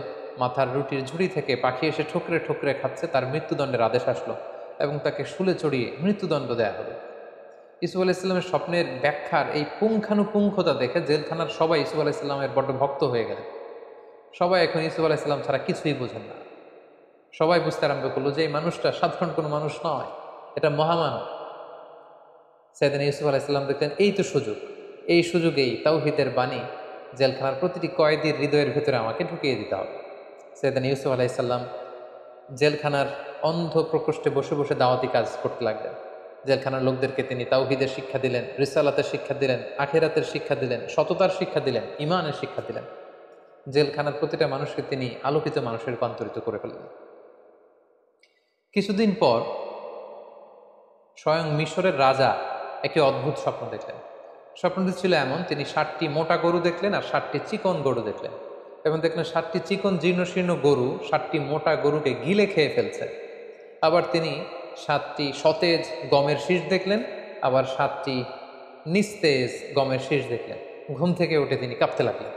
মাথার রুটির ঝুড়ি থেকে পাখি এসে ঠুকরে ঠুকরে খাচ্ছে, তার মৃত্যুদণ্ডের আদেশ আসলো এবং তাকে শুলে চড়িয়ে মৃত্যুদণ্ড দেয়া হলো। ইউসুফ আলাইহিসসালামের স্বপ্নের ব্যাখ্যার এই পুঙ্খানুপুঙ্খতা দেখে জেলখানার সবাই ইউসুফ আলাইহিসসালামের বড্ড ভক্ত হয়ে গেলেন। সবাই এখন ইউসুফ আলাইহিসসালাম ছাড়া কিছুই বোঝেন না। সবাই বুঝতে আরম্ভ করলো যে এই মানুষটা সাধারণ কোনো মানুষ নয়, এটা মহামানব। সাইয়েদনা ইউসুফ আলাইহিসসালাম দেখলেন এই তো সুযোগ, এই সুযোগেই তাওহীদের বাণী জেলখানার প্রতিটি কয়েদির হৃদয়ের ভেতরে আমাকে ঢুকিয়ে দিতে হবে। সাইয়েদনা ইউসুফ আলাইহিসসালাম জেলখানার অন্ধ প্রকোষ্ঠে বসে বসে দাওয়াতি কাজ করতে লাগলেন। জেলখানার লোকদেরকে তিনি তাওহীদের শিক্ষা দিলেন, রিসালাতের শিক্ষা দিলেন, আখিরাতের শিক্ষা দিলেন, সততার শিক্ষা দিলেন, ঈমানের শিক্ষা দিলেন। জেলখানার প্রতিটা মানুষকে তিনি আলোকিত মানুষে রূপান্তরিত করে ফেললেন। কিছুদিন পর স্বয়ং মিশরের রাজা একটি অদ্ভুত স্বপ্ন দেখলেন। স্বপ্নটি ছিল এমন, তিনি 60টি মোটা গরু দেখলেন আর 60টি চিকন গরু দেখলেন, এবং দেখলেন 60টি চিকন জীর্ণশীর্ণ গরু 60টি মোটা গরুকে গিলে খেয়ে ফেলছে। আবার তিনি 7টি সতেজ গমের শীষ দেখলেন, আবার 7টি নিস্তেজ গমের শীষ দেখলেন। ঘুম থেকে উঠে তিনি কাঁপতে লাগলেন।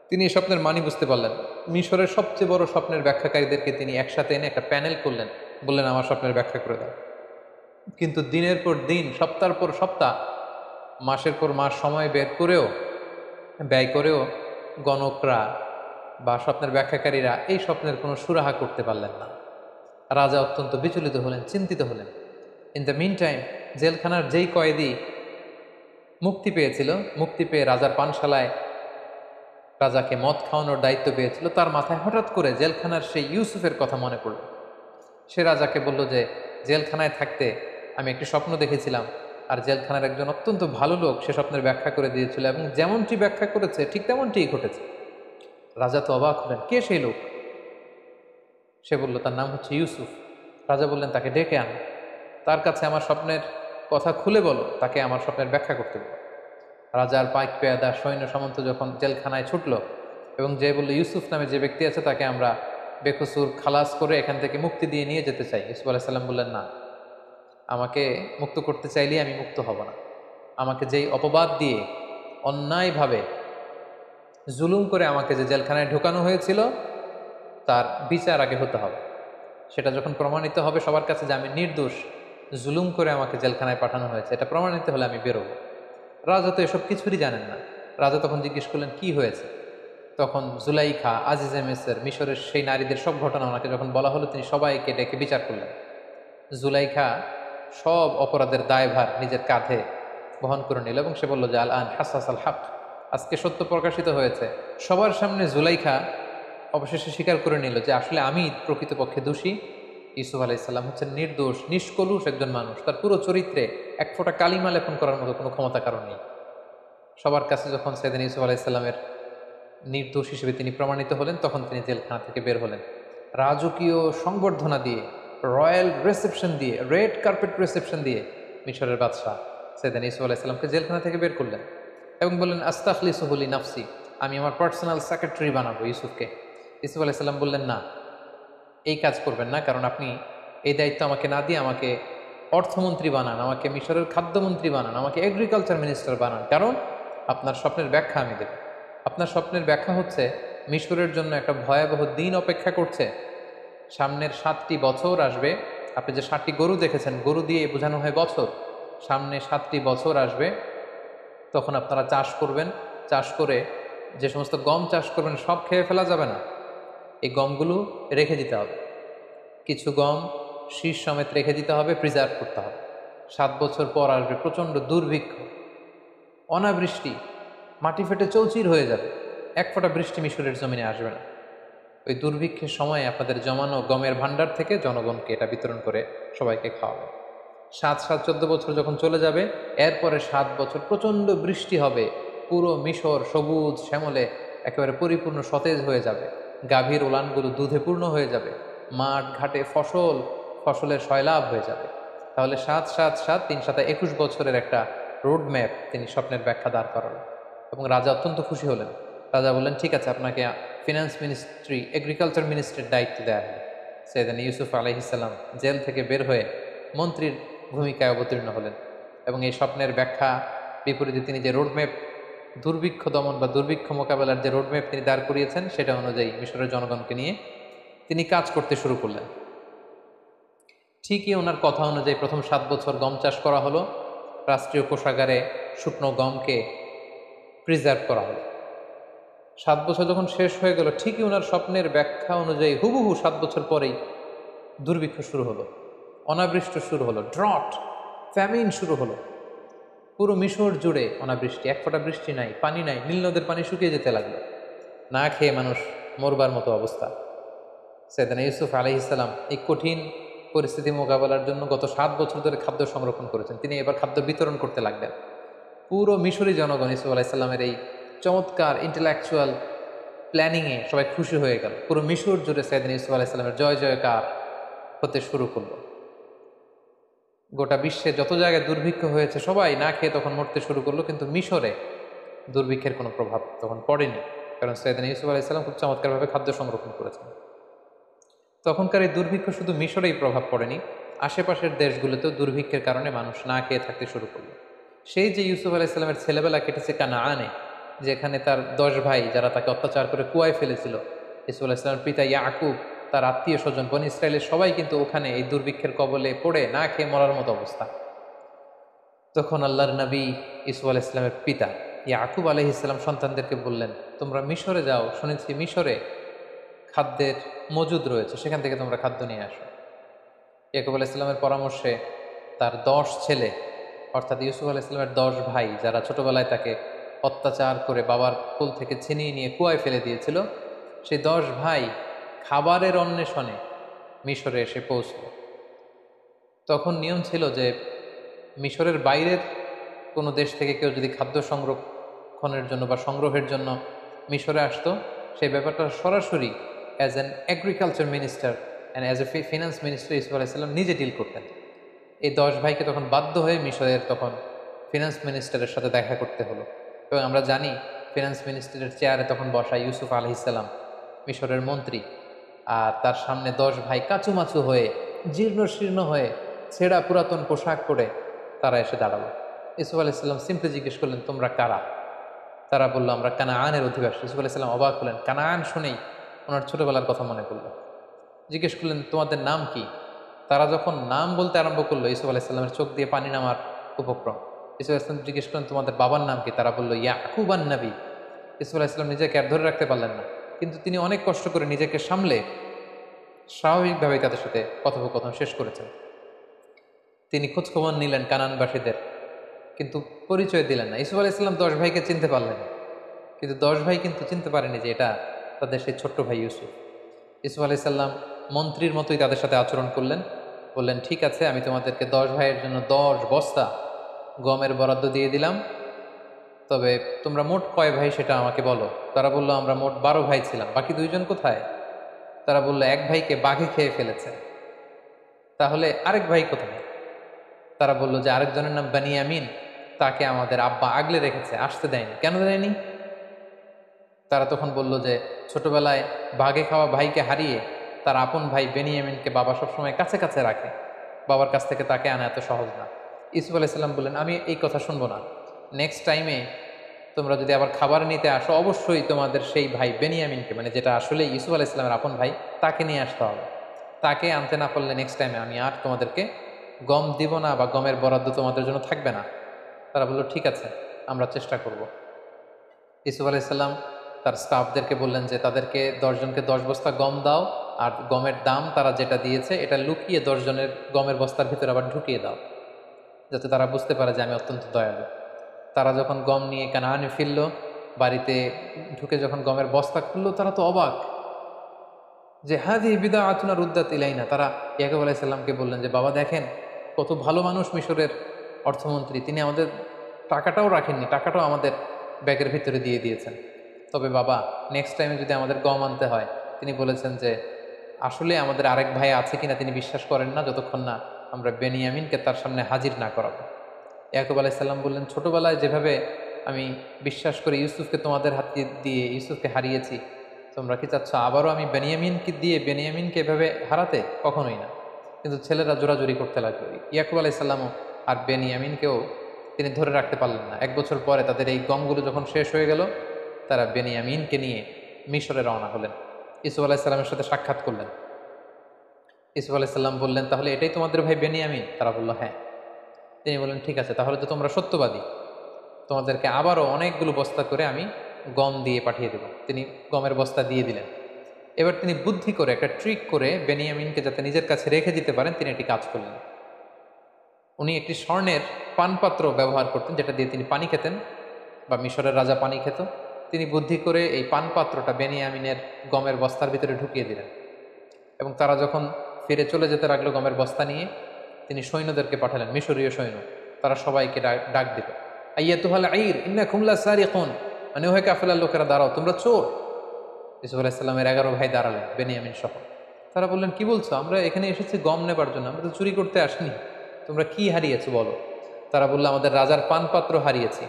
তিনি এই স্বপ্নের মানি বুঝতে পারলেন। মিশরের সবচেয়ে বড় স্বপ্নের ব্যাখ্যাকারীদেরকে তিনি একসাথে এনে একটা প্যানেল করলেন, বললেন আমার স্বপ্নের ব্যাখ্যা করে দাও। কিন্তু দিনের পর দিন, সপ্তাহের পর সপ্তাহ, মাসের পর মাস সময় বের করেও ব্যয় করেও গণকরা বা স্বপ্নের ব্যাখ্যাকারীরা এই স্বপ্নের কোনো সুরাহা করতে পারলেন না। রাজা অত্যন্ত বিচলিত হলেন, চিন্তিত হলেন। ইন দ্য মিন টাইম জেলখানার যেই কয়েদি মুক্তি পেয়েছিল, মুক্তি পেয়ে রাজার পানশালায় রাজাকে মদ খাওয়ানোর দায়িত্ব পেয়েছিল, তার মাথায় হঠাৎ করে জেলখানার সেই ইউসুফের কথা মনে পড়ল। সে রাজাকে বলল যে জেলখানায় থাকতে আমি একটি স্বপ্ন দেখেছিলাম, আর জেলখানার একজন অত্যন্ত ভালো লোক সে স্বপ্নের ব্যাখ্যা করে দিয়েছিল, এবং যেমনটি ব্যাখ্যা করেছে ঠিক তেমনটিই ঘটেছে। রাজা তো অবাক হলেন, কে সেই লোক? সে বলল তার নাম হচ্ছে ইউসুফ। রাজা বললেন তাকে ডেকে আন, তার কাছে আমার স্বপ্নের কথা খুলে বলো, তাকে আমার স্বপ্নের ব্যাখ্যা করতে বলো। রাজার পাইক পেয়াদা সৈন্য সামন্ত যখন জেলখানায় ছুটল এবং যে বলল ইউসুফ নামে যে ব্যক্তি আছে তাকে আমরা বেকসুর খালাস করে এখান থেকে মুক্তি দিয়ে নিয়ে যেতে চাই। ইউসুফ আলাইহিস সালাম বললেন না, আমাকে মুক্ত করতে চাইলেই আমি মুক্ত হব না। আমাকে যেই অপবাদ দিয়ে অন্যায়ভাবে জুলুম করে আমাকে যে জেলখানায় ঢোকানো হয়েছিল তার বিচার আগে হতে হবে। সেটা যখন প্রমাণিত হবে সবার কাছে যে আমি নির্দোষ, জুলুম করে আমাকে জেলখানায় পাঠানো হয়েছে, এটা প্রমাণিত হলে আমি বেরোবো। রাজা তো এসব কিছুরই জানেন না। রাজা তখন জিজ্ঞেস করলেন কি হয়েছে। তখন জুলাইখা, আজিজে মিসর, মিশরের সেই নারীদের সব ঘটনা ওনাকে যখন বলা হলো, তিনি সবাইকে ডেকে বিচার করলেন। জুলাইখা সব অপরাধের দায়ভার নিজের কাঁধে বহন করে নিল এবং সে বলল যে আল আন হাসাস আল হক, আজকে সত্য প্রকাশিত হয়েছে। সবার সামনে জুলাইখা অবশেষে স্বীকার করে নিল যে আসলে আমি প্রকৃতপক্ষে দোষী। ইউসুফ আলাইহিস সালাম হচ্ছেন নির্দোষ, নিষ্কলুষ একজন মানুষ, তার পুরো চরিত্রে এক ফোঁটা কালিমা লেপন করার মতো কোনো ক্ষমতা কারণ নেই। সবার কাছে যখন সেদিন ইউসুফ আলাইহিস সালামের নির্দোষ হিসেবে তিনি প্রমাণিত হলেন, তখন তিনি জেলখানা থেকে বের হলেন। রাজকীয় সংবর্ধনা দিয়ে, রয়্যাল রিসেপশন দিয়ে, রেড কার্পেট রিসেপশন দিয়ে মিশরের বাদশাহ সেদিন ইউসুফ আলাইহিস সালামকে জেলখানা থেকে বের করলেন এবং বললেন আস্তাখলিসুহু লিনাফসি, আমি আমার পার্সোনাল সেক্রেটারি বানাবো ইউসুফকে। ইউসুফ আলাইহিস সালাম বললেন না, এই কাজ করবেন না, কারণ আপনি এই দায়িত্ব আমাকে না দিয়ে আমাকে অর্থমন্ত্রী বানান, আমাকে মিশরের খাদ্যমন্ত্রী বানান, আমাকে এগ্রিকালচার মিনিস্টার বানান, কারণ আপনার স্বপ্নের ব্যাখ্যা আমি দেব। আপনার স্বপ্নের ব্যাখ্যা হচ্ছে মিশরের জন্য একটা ভয়াবহ দিন অপেক্ষা করছে। সামনের 7টি বছর আসবে। আপনি যে 7টি গরু দেখেছেন, গরু দিয়ে বোঝানো হয় বছর। সামনে 7টি বছর আসবে, তখন আপনারা চাষ করবেন। চাষ করে যে সমস্ত গম চাষ করবেন সব খেয়ে ফেলা যাবে না, এই গমগুলো রেখে দিতে হবে। কিছু গম শীষ সমেত রেখে দিতে হবে, প্রিজার্ভ করতে হবে। 7 বছর পর আসবে প্রচণ্ড দুর্ভিক্ষ, অনাবৃষ্টি, মাটি ফেটে চৌচির হয়ে যাবে, এক ফোঁটা বৃষ্টি মিশরের জমিনে আসবে না। ওই দুর্ভিক্ষের সময় আপনাদের জমানো গমের ভাণ্ডার থেকে জনগণকে এটা বিতরণ করে সবাইকে খাওয়াবে। 7 বছর যখন চলে যাবে, এরপরে 7 বছর প্রচণ্ড বৃষ্টি হবে, পুরো মিশর সবুজ শ্যামলে একেবারে পরিপূর্ণ সতেজ হয়ে যাবে, গাভীর উলানগুলো দুধে পূর্ণ হয়ে যাবে, মাঠ ঘাটে ফসলের সয়লাভ হয়ে যাবে। তাহলে 7 3 7 21 বছরের একটা রোড ম্যাপ তিনি স্বপ্নের ব্যাখ্যা দাঁড় করালেন এবং রাজা অত্যন্ত খুশি হলেন। রাজা বললেন ঠিক আছে, আপনাকে ফিনান্স মিনিস্ট্রি, এগ্রিকালচার মিনিস্ট্রির দায়িত্ব দেওয়া হলো। সেদিন ইউসুফ আলাইহিস সালাম জেল থেকে বের হয়ে মন্ত্রীর ভূমিকায় অবতীর্ণ হলেন এবং এই স্বপ্নের ব্যাখ্যা বিপরীতে তিনি যে রোডম্যাপ, দুর্ভিক্ষ দমন বা দুর্ভিক্ষ মোকাবেলার যে রোডম্যাপ তিনি দাঁড় করিয়েছেন, সেটা অনুযায়ী মিশরের জনগণকে নিয়ে তিনি কাজ করতে শুরু করলেন। ঠিকই ওনার কথা অনুযায়ী প্রথম 7 বছর গম চাষ করা হলো, রাষ্ট্রীয় কোষাগারে শুকনো গমকে প্রিজার্ভ করা হলো। 7 বছর যখন শেষ হয়ে গেল, ঠিকই ওনার স্বপ্নের ব্যাখ্যা অনুযায়ী হুবহু 7 বছর পরেই দুর্ভিক্ষ শুরু হলো, অনাবৃষ্টি শুরু হলো, ড্রট, ফ্যামিন শুরু হলো। পুরো মিশর জুড়ে অনাবৃষ্টি, এক ফোঁটা বৃষ্টি নাই, পানি নাই, নীল নদের পানি শুকিয়ে যেতে লাগলো, না খেয়ে মানুষ মরবার মতো অবস্থা। সেদিন ইউসুফ আলাইহিস সালাম এই কঠিন পরিস্থিতি মোকাবেলার জন্য গত 7 বছর ধরে খাদ্য সংরক্ষণ করেছেন। তিনি এবার খাদ্য বিতরণ করতে লাগলেন। পুরো মিশরি জনগণ ইউসুফ আলাইসাল্লামের এই চমৎকার ইন্টেলেকচুয়াল প্ল্যানিংয়ে সবাই খুশি হয়ে গেল। পুরো মিশর জুড়ে সাইয়েদনা ইউসুফ আলাইসাল্লামের জয় জয়কার হতে শুরু করলো। গোটা বিশ্বে যত জায়গায় দুর্ভিক্ষ হয়েছে সবাই না খেয়ে তখন মরতে শুরু করলো, কিন্তু মিশরে দুর্ভিক্ষের কোনো প্রভাব তখন পড়েনি, কারণ সাইয়েদনা ইউসুফ আলাইসাল্লাম খুব চমৎকারভাবে খাদ্য সংরক্ষণ করেছেন। তখনকার এই দুর্ভিক্ষ শুধু মিশরেই প্রভাব পড়েনি, আশেপাশের দেশগুলোতেও দুর্ভিক্ষের কারণে মানুষ না খেয়ে থাকতে শুরু করলো। সেই যে ইউসুফ আলাইসাল্লামের ছেলেবেলা কেটেছে কানাআনে, যেখানে তার 10 ভাই যারা তাকে অত্যাচার করে কুয়ায় ফেলেছিল, ইউসুফ আলাইসাল্লামের পিতা ইয়াকুব, তার আত্মীয় স্বজন বনী ইসরায়েলের সবাই কিন্তু ওখানে এই দুর্ভিক্ষের কবলে পড়ে না খেয়ে মরার মতো অবস্থা। তখন আল্লাহর নবী ইউসুফ আলাইহিসসালামের পিতা ইয়াকুব আলাইহিসসালাম সন্তানদেরকে বললেন, তোমরা মিশরে যাও, শুনেছি মিশরে খাদ্যের মজুদ রয়েছে, সেখান থেকে তোমরা খাদ্য নিয়ে আসো। ইয়াকুব আলাইহিসসালামের পরামর্শে তার 10 ছেলে, অর্থাৎ ইউসুফ আলাইহিসসালামের 10 ভাই, যারা ছোটবেলায় তাকে অত্যাচার করে বাবার কোল থেকে ছিনিয়ে নিয়ে কুয়ায় ফেলে দিয়েছিল, সেই 10 ভাই খাবারের অন্বেষণে মিশরে এসে পৌঁছল। তখন নিয়ম ছিল যে মিশরের বাইরের কোনো দেশ থেকে কেউ যদি খাদ্য সংরক্ষণের জন্য বা সংগ্রহের জন্য মিশরে আসতো, সেই ব্যাপারটা সরাসরি as an agriculture minister and as a finance minister Yusuf আলাইহিসসালাম নিজে ডিল করতেন। এই 10 ভাইকে তখন বাধ্য হয়ে মিশরের তখন ফিনান্স মিনিস্টারের সাথে দেখা করতে হলো। এবং আমরা জানি ফিনান্স মিনিস্টারের চেয়ারে তখন বসা ইউসুফ আলাইহিসসালাম, মিশরের মন্ত্রী, আর তার সামনে 10 ভাই কাচুমাচু হয়ে, জীর্ণ শীর্ণ হয়ে, ছেঁড়া পুরাতন পোশাক পরে তারা এসে দাঁড়ালো। ইউসুফ আলাইহিসসালাম সিম্পলি জিজ্ঞেস করলেন, তোমরা কারা? তারা বললো, আমরা কানাআনের অধিবাসী। ইউসুফ আলাইহিসসালাম অবাক হলেন। কানাআন শুনেই ওনার ছোটবেলার কথা মনে পড়লো। জিজ্ঞেস করলেন, তোমাদের নাম কি? তারা যখন নাম বলতে আরম্ভ করলো, ইউসুফ আলাইহিসসালামের চোখ দিয়ে পানি নামার উপক্রম। ইউসুফ আলাইহিসসালাম জিজ্ঞেস করলেন, তোমাদের বাবার নাম কি? তারা বললো, ইয়াকুব আন নবী। ইউসুফ আলাইহিসসালাম নিজেকে আর ধরে রাখতে পারলেন না, কিন্তু তিনি অনেক কষ্ট করে নিজেকে সামলে স্বাভাবিকভাবেই তাদের সাথে কথোপকথন শেষ করেছেন। তিনি খোঁজখবর নিলেন কানানবাসীদের, কিন্তু পরিচয় দিলেন না। ইউসুফ আলাইহিসসালাম 10 ভাইকে চিনতে পারলেন, কিন্তু 10 ভাই কিন্তু চিনতে পারেনি যে এটা তাদের সেই ছোট্ট ভাই ইউসুফ। ইউসুফ আলাইহিসসালাম মন্ত্রীর মতোই তাদের সাথে আচরণ করলেন। বললেন, ঠিক আছে, আমি তোমাদেরকে 10 ভাইয়ের জন্য 10 বস্তা গমের বরাদ্দ দিয়ে দিলাম, তবে তোমরা মোট কয় ভাই সেটা আমাকে বলো। তারা বললো, আমরা মোট 12 ভাই ছিলাম, বাকি 2 জন কোথায়? তারা বললো, এক ভাইকে বাঘে খেয়ে ফেলেছে। তাহলে আরেক ভাই কোথায়? তারা বললো যে আরেকজনের নাম বেনিয়ামিন, তাকে আমাদের আব্বা আগলে রেখেছে, আসতে দেয়নি। কেন দেয়নি? তারা তখন বলল যে ছোটবেলায় বাঘে খাওয়া ভাইকে হারিয়ে তার আপন ভাই বেনিয়ামিনকে বাবা সবসময় কাছে কাছে রাখে, বাবার কাছ থেকে তাকে আনা এত সহজ না। ইউসুফ আলাইহিসসালাম বললেন, আমি এই কথা শুনবো না। নেক্সট টাইমে তোমরা যদি আবার খাবার নিতে আসো, অবশ্যই তোমাদের সেই ভাই বেনিয়ামিনকে, মানে যেটা আসলে ইউসুফ আলাইহিসসালামের আপন ভাই, তাকে নিয়ে আসতে হবে। তাকে আনতে না পারলে নেক্সট টাইমে আমি আর তোমাদেরকে গম দিব না, বা গমের বরাদ্দ তোমাদের জন্য থাকবে না। তারা বললো, ঠিক আছে, আমরা চেষ্টা করব। ইউসুফ আলাইহিসসালাম তার স্টাফদেরকে বললেন যে তাদেরকে 10 জনকে 10 বস্তা গম দাও, আর গমের দাম তারা যেটা দিয়েছে এটা লুকিয়ে 10 জনের গমের বস্তার ভিতরে আবার ঢুকিয়ে দাও, যাতে তারা বুঝতে পারে যে আমি অত্যন্ত দয়ালু। তারা যখন গম নিয়ে কানাআনে ফিরল, বাড়িতে ঢুকে যখন গমের বস্তা খুললো, তারা তো অবাক যে হাযিহি বিদআতুনা রুদ্দাত ইলাইনা। তারা ইয়াকুব আলাইহিসসালামকে বললেন যে, বাবা দেখেন, কত ভালো মানুষ মিশরের অর্থমন্ত্রী, তিনি আমাদের টাকাটাও রাখেননি, টাকাটাও আমাদের ব্যাগের ভিতরে দিয়ে দিয়েছেন। তবে বাবা, নেক্সট টাইমে যদি আমাদের গম আনতে হয়, তিনি বলেছেন যে আসলে আমাদের আরেক ভাই আছে কিনা তিনি বিশ্বাস করেন না, যতক্ষণ না আমরা বেনিয়ামিনকে তার সামনে হাজির না করাবো। ইয়াকুব আলাইহিসসালাম বললেন, ছোটবেলায় যেভাবে আমি বিশ্বাস করে ইউসুফকে তোমাদের হাতে দিয়ে ইউসুফকে হারিয়েছি, তোমরা কি চাচ্ছ আবারও আমি বেনিয়ামিনকে দিয়ে বেনিয়ামিনকে এভাবে হারাতে? কখনোই না। কিন্তু ছেলেরা জোরাজোরি করতে লাগলো। ইয়াকুব আলাইহিসসালামও আর বেনিয়ামিনকেও তিনি ধরে রাখতে পারলেন না। 1 বছর পরে তাদের এই গমগুলো যখন শেষ হয়ে গেল, তারা বেনিয়ামিনকে নিয়ে মিশরে রওনা হলেন। ইউসুফ আলাইহিসসালামের সাথে সাক্ষাৎ করলেন। ইউসুফ আলাইহিসসালাম বললেন, তাহলে এটাই তোমাদের ভাই বেনিয়ামিন? তারা বলল, হ্যাঁ। তিনি বললেন, ঠিক আছে, তাহলে তো তোমরা সত্যবাদী, তোমাদেরকে আবারও অনেকগুলো বস্তা করে আমি গম দিয়ে পাঠিয়ে দেব। তিনি গমের বস্তা দিয়ে দিলেন। এবার তিনি বুদ্ধি করে একটা ট্রিক করে বেনিয়ামিনকে যাতে নিজের কাছে রেখে দিতে পারেন, তিনি একটি কাজ করলেন। উনি একটি স্বর্ণের পানপাত্র ব্যবহার করতেন, যেটা দিয়ে তিনি পানি খেতেন, বা মিশরের রাজা পানি খেত। তিনি বুদ্ধি করে এই পানপাত্রটা বেনিয়ামিনের গমের বস্তার ভিতরে ঢুকিয়ে দিলেন, এবং তারা যখন ফিরে চলে যেতে লাগলো গমের বস্তা নিয়ে। তিনি সৈন্যদেরকে পাঠালেন, মিশরীয় সৈন্য, তারা সবাইকে ডাক দিল, আইয়াতুহাল আইর ইন্নাকুম লাসারিকুন, মানে ওহে কাফেলার লোকেরা দাঁড়াও, তোমরা চোর। ইউসুফ আলাইহিসসালামের 11 ভাই দাঁড়ালেন, বেনিয়ামিন সহ। তারা বললেন, কি বলছো? আমরা এখানে এসেছি গম নেবার জন্য, আমরা তো চুরি করতে আসিনি। তোমরা কি হারিয়েছো বলো? তারা বললো, আমাদের রাজার পানপাত্র হারিয়েছি।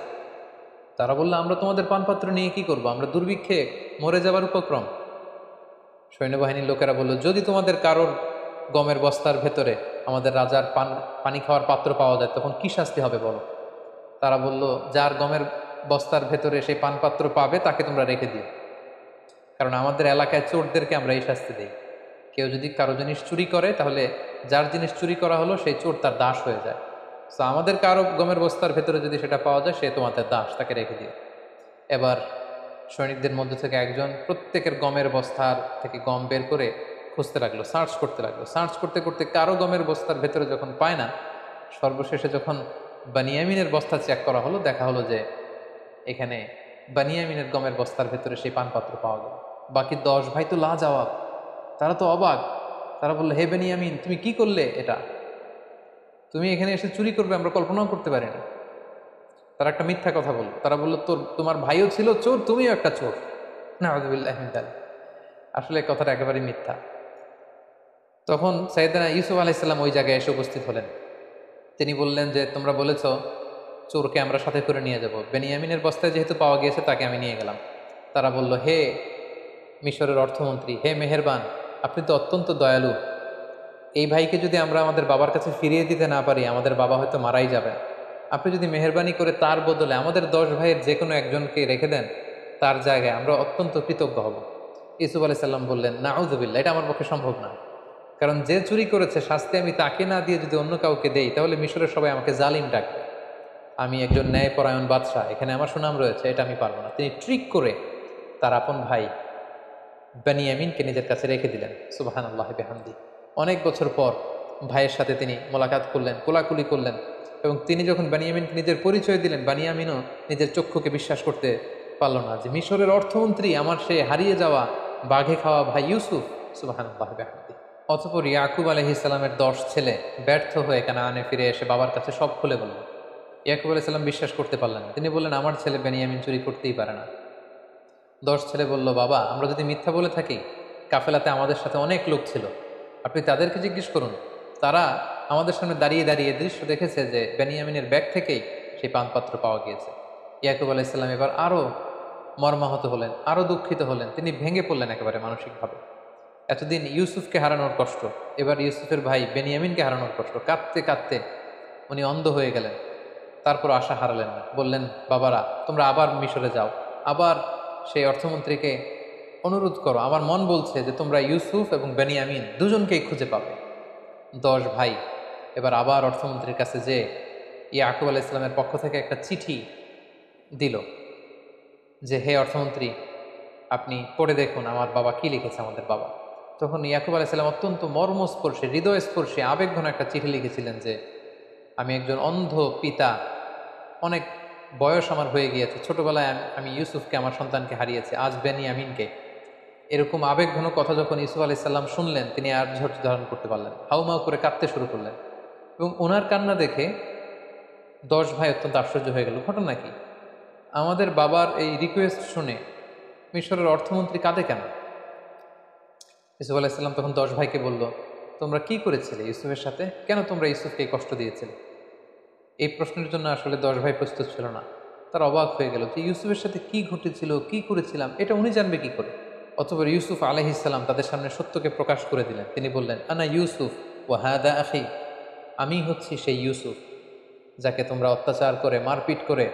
তারা বললো, আমরা তোমাদের পানপাত্র নিয়ে কি করবো? আমরা দুর্ভিক্ষে মরে যাবার উপক্রম। সৈন্যবাহিনীর লোকেরা বলল, যদি তোমাদের কারোর গমের বস্তার ভেতরে আমাদের রাজার পানি খাওয়ার পাত্র পাওয়া যায়, তখন কি শাস্তি হবে বলো? তারা বলল, যার গমের বস্তার ভেতরে সেই পানপাত্র পাবে তাকে তোমরা রেখে দিও, কারণ আমাদের এলাকায় চোরদেরকে আমরা এই শাস্তি দিই। কেউ যদি কারো জিনিস চুরি করে, তাহলে যার জিনিস চুরি করা হলো সেই চোর তার দাস হয়ে যায়। তো আমাদের কারো গমের বস্তার ভেতরে যদি সেটা পাওয়া যায়, সে তোমাদের দাস, তাকে রেখে দিও। এবার সৈনিকদের মধ্যে থেকে একজন প্রত্যেকের গমের বস্তার থেকে গম বের করে খুঁজতে লাগলো, সার্চ করতে লাগলো। সার্চ করতে করতে কারো গমের বস্তার ভেতরে যখন পায় না, সর্বশেষে যখন বানিয়ামিনের বস্তা চেক করা হলো, দেখা হলো যে এখানে বানিয়ামিনের গমের বস্তার ভেতরে সেই পানপাত্র পাওয়া গেল। বাকি 10 ভাই তো লাজবাব, তারা তো অবাক। তারা বললো, হে বেনিয়ামিন, তুমি কি করলে এটা? তুমি এখানে এসে চুরি করবে আমরা কল্পনাও করতে পারিনি। তারা একটা মিথ্যা কথা বলল। তারা বললো, তোমার ভাইও ছিল চোর, তুমিও একটা চোর। নাউযুবিল্লাহি মিন যালিক। আসলে কথাটা একেবারে মিথ্যা। তখন সাইয়েদনা ইউসুফ আলাইহিস সালাম ওই জায়গায় এসে উপস্থিত হলেন। তিনি বললেন যে, তোমরা বলেছ চোরকে আমরা সাথে করে নিয়ে যাব, বেনিয়ামিনের বস্তায় যেহেতু পাওয়া গিয়েছে তাকে আমি নিয়ে গেলাম। তারা বলল, হে মিশরের অর্থমন্ত্রী, হে মেহেরবান, আপনি তো অত্যন্ত দয়ালু। এই ভাইকে যদি আমরা আমাদের বাবার কাছে ফিরিয়ে দিতে না পারি, আমাদের বাবা হয়তো মারাই যাবে। আপনি যদি মেহেরবানি করে তার বদলে আমাদের 10 ভাইয়ের যে কোনো একজনকে রেখে দেন তার জায়গায়, আমরা অত্যন্ত কৃতজ্ঞ হব। ইউসুফ আলাইহিস সালাম বললেন, নাউযুবিল্লাহ, এটা আমার পক্ষে সম্ভব না। কারণ যে চুরি করেছে শাস্তি আমি তাকে না দিয়ে যদি অন্য কাউকে দেই, তাহলে মিশরের সবাই আমাকে জালিম ডাকবে। আমি একজন ন্যায়পরায়ণ বাদশাহ, এখানে আমার সুনাম রয়েছে, এটা আমি পারবো না। তিনি ট্রিক করে তার আপন ভাই বেনিয়ামিনকে নিজের কাছে রেখে দিলেন। সুবহানাল্লাহি বিহামদি। অনেক বছর পর ভাইয়ের সাথে তিনি মোলাকাত করলেন, কোলাকুলি করলেন, এবং তিনি যখন বেনিয়ামিনকে নিজের পরিচয় দিলেন, বেনিয়ামিনও নিজের চক্ষুকে বিশ্বাস করতে পারল না যে মিশরের অর্থমন্ত্রী আমার সে হারিয়ে যাওয়া বাঘে খাওয়া ভাই ইউসুফ। সুবহানাল্লাহি বিহামদি। অতঃপর ইয়াকুব আলাইহিস সালামের 10 ছেলে ব্যর্থ হয়ে কানানে ফিরে এসে বাবার কাছে সব খুলে বলল। ইয়াকুব আলাইহিস সালাম বিশ্বাস করতে পারলেন না। তিনি বললেন, আমার ছেলে বেনিয়ামিন চুরি করতেই পারে না। 10 ছেলে বলল, বাবা, আমরা যদি মিথ্যা বলে থাকি, কাফেলাতে আমাদের সাথে অনেক লোক ছিল, আপনি তাদেরকে জিজ্ঞেস করুন। তারা আমাদের সামনে দাঁড়িয়ে দাঁড়িয়ে দৃশ্য দেখেছে যে বেনিয়ামিনের ব্যাগ থেকেই সেই পানপাত্র পাওয়া গিয়েছে। ইয়াকুব আলাইহিস সালাম এবার আরও মর্মাহত হলেন, আরও দুঃখিত হলেন। তিনি ভেঙে পড়লেন একেবারে মানসিকভাবে। এতদিন ইউসুফকে হারানোর কষ্ট, এবার ইউসুফের ভাই বেনিয়ামিনকে হারানোর কষ্ট। কাঁদতে কাঁদতে উনি অন্ধ হয়ে গেলেন। তারপর আশা হারালেন না। বললেন, বাবারা, তোমরা আবার মিশরে যাও, আবার সেই অর্থমন্ত্রীকে অনুরোধ করো। আমার মন বলছে যে তোমরা ইউসুফ এবং বেনিয়ামিন দুজনকেই খুঁজে পাবে। 10 ভাই এবার আবার অর্থমন্ত্রীর কাছে যে ইয়াকুব আলাইহিস সালামের পক্ষ থেকে একটা চিঠি দিল যে, হে অর্থমন্ত্রী, আপনি পড়ে দেখুন আমার বাবা কি লিখেছে, আমাদের বাবা। তখন ইয়াকুব আলাইহিস সালাম অত্যন্ত মর্মস্পর্শী, হৃদয়স্পর্শী, আবেগঘন একটা চিঠি লিখেছিলেন যে, আমি একজন অন্ধ পিতা, অনেক বয়স আমার হয়ে গিয়েছে, ছোটবেলায় আমি ইউসুফকে, আমার সন্তানকে হারিয়েছি, আজ বেনিয়ামিনকে। এরকম আবেগঘন কথা যখন ইউসুফ আলাইহিস সালাম শুনলেন, তিনি আর ধৈর্য ধারণ করতে পারলেন, হাউমাউ করে কাঁদতে শুরু করলেন। এবং ওনার কান্না দেখে 10 ভাই অত্যন্ত আশ্চর্য হয়ে গেল। ঘটনা কি? আমাদের বাবার এই রিকোয়েস্ট শুনে মিশরের অর্থমন্ত্রী কাঁদে কেন? ইউসুফ আলাইহিস সালাম তখন 10 ভাইকে বলল, তোমরা কি করেছিলে ইউসুফের সাথে? কেন তোমরা ইউসুফকে এই কষ্ট দিয়েছিলে? এই প্রশ্নের জন্য আসলে 10 ভাই প্রস্তুত ছিল না। তার অবাক হয়ে গেল যে ইউসুফের সাথে কি ঘটেছিল, কি করেছিলাম, এটা উনি জানবে কি করে? অতঃপর ইউসুফ আলাইহিস সালাম তাদের সামনে সত্যকে প্রকাশ করে দিলেন। তিনি বললেন, আনা ইউসুফ ওয়া হাদা আখি, আমি হচ্ছি সেই ইউসুফ যাকে তোমরা অত্যাচার করে, মারপিট করে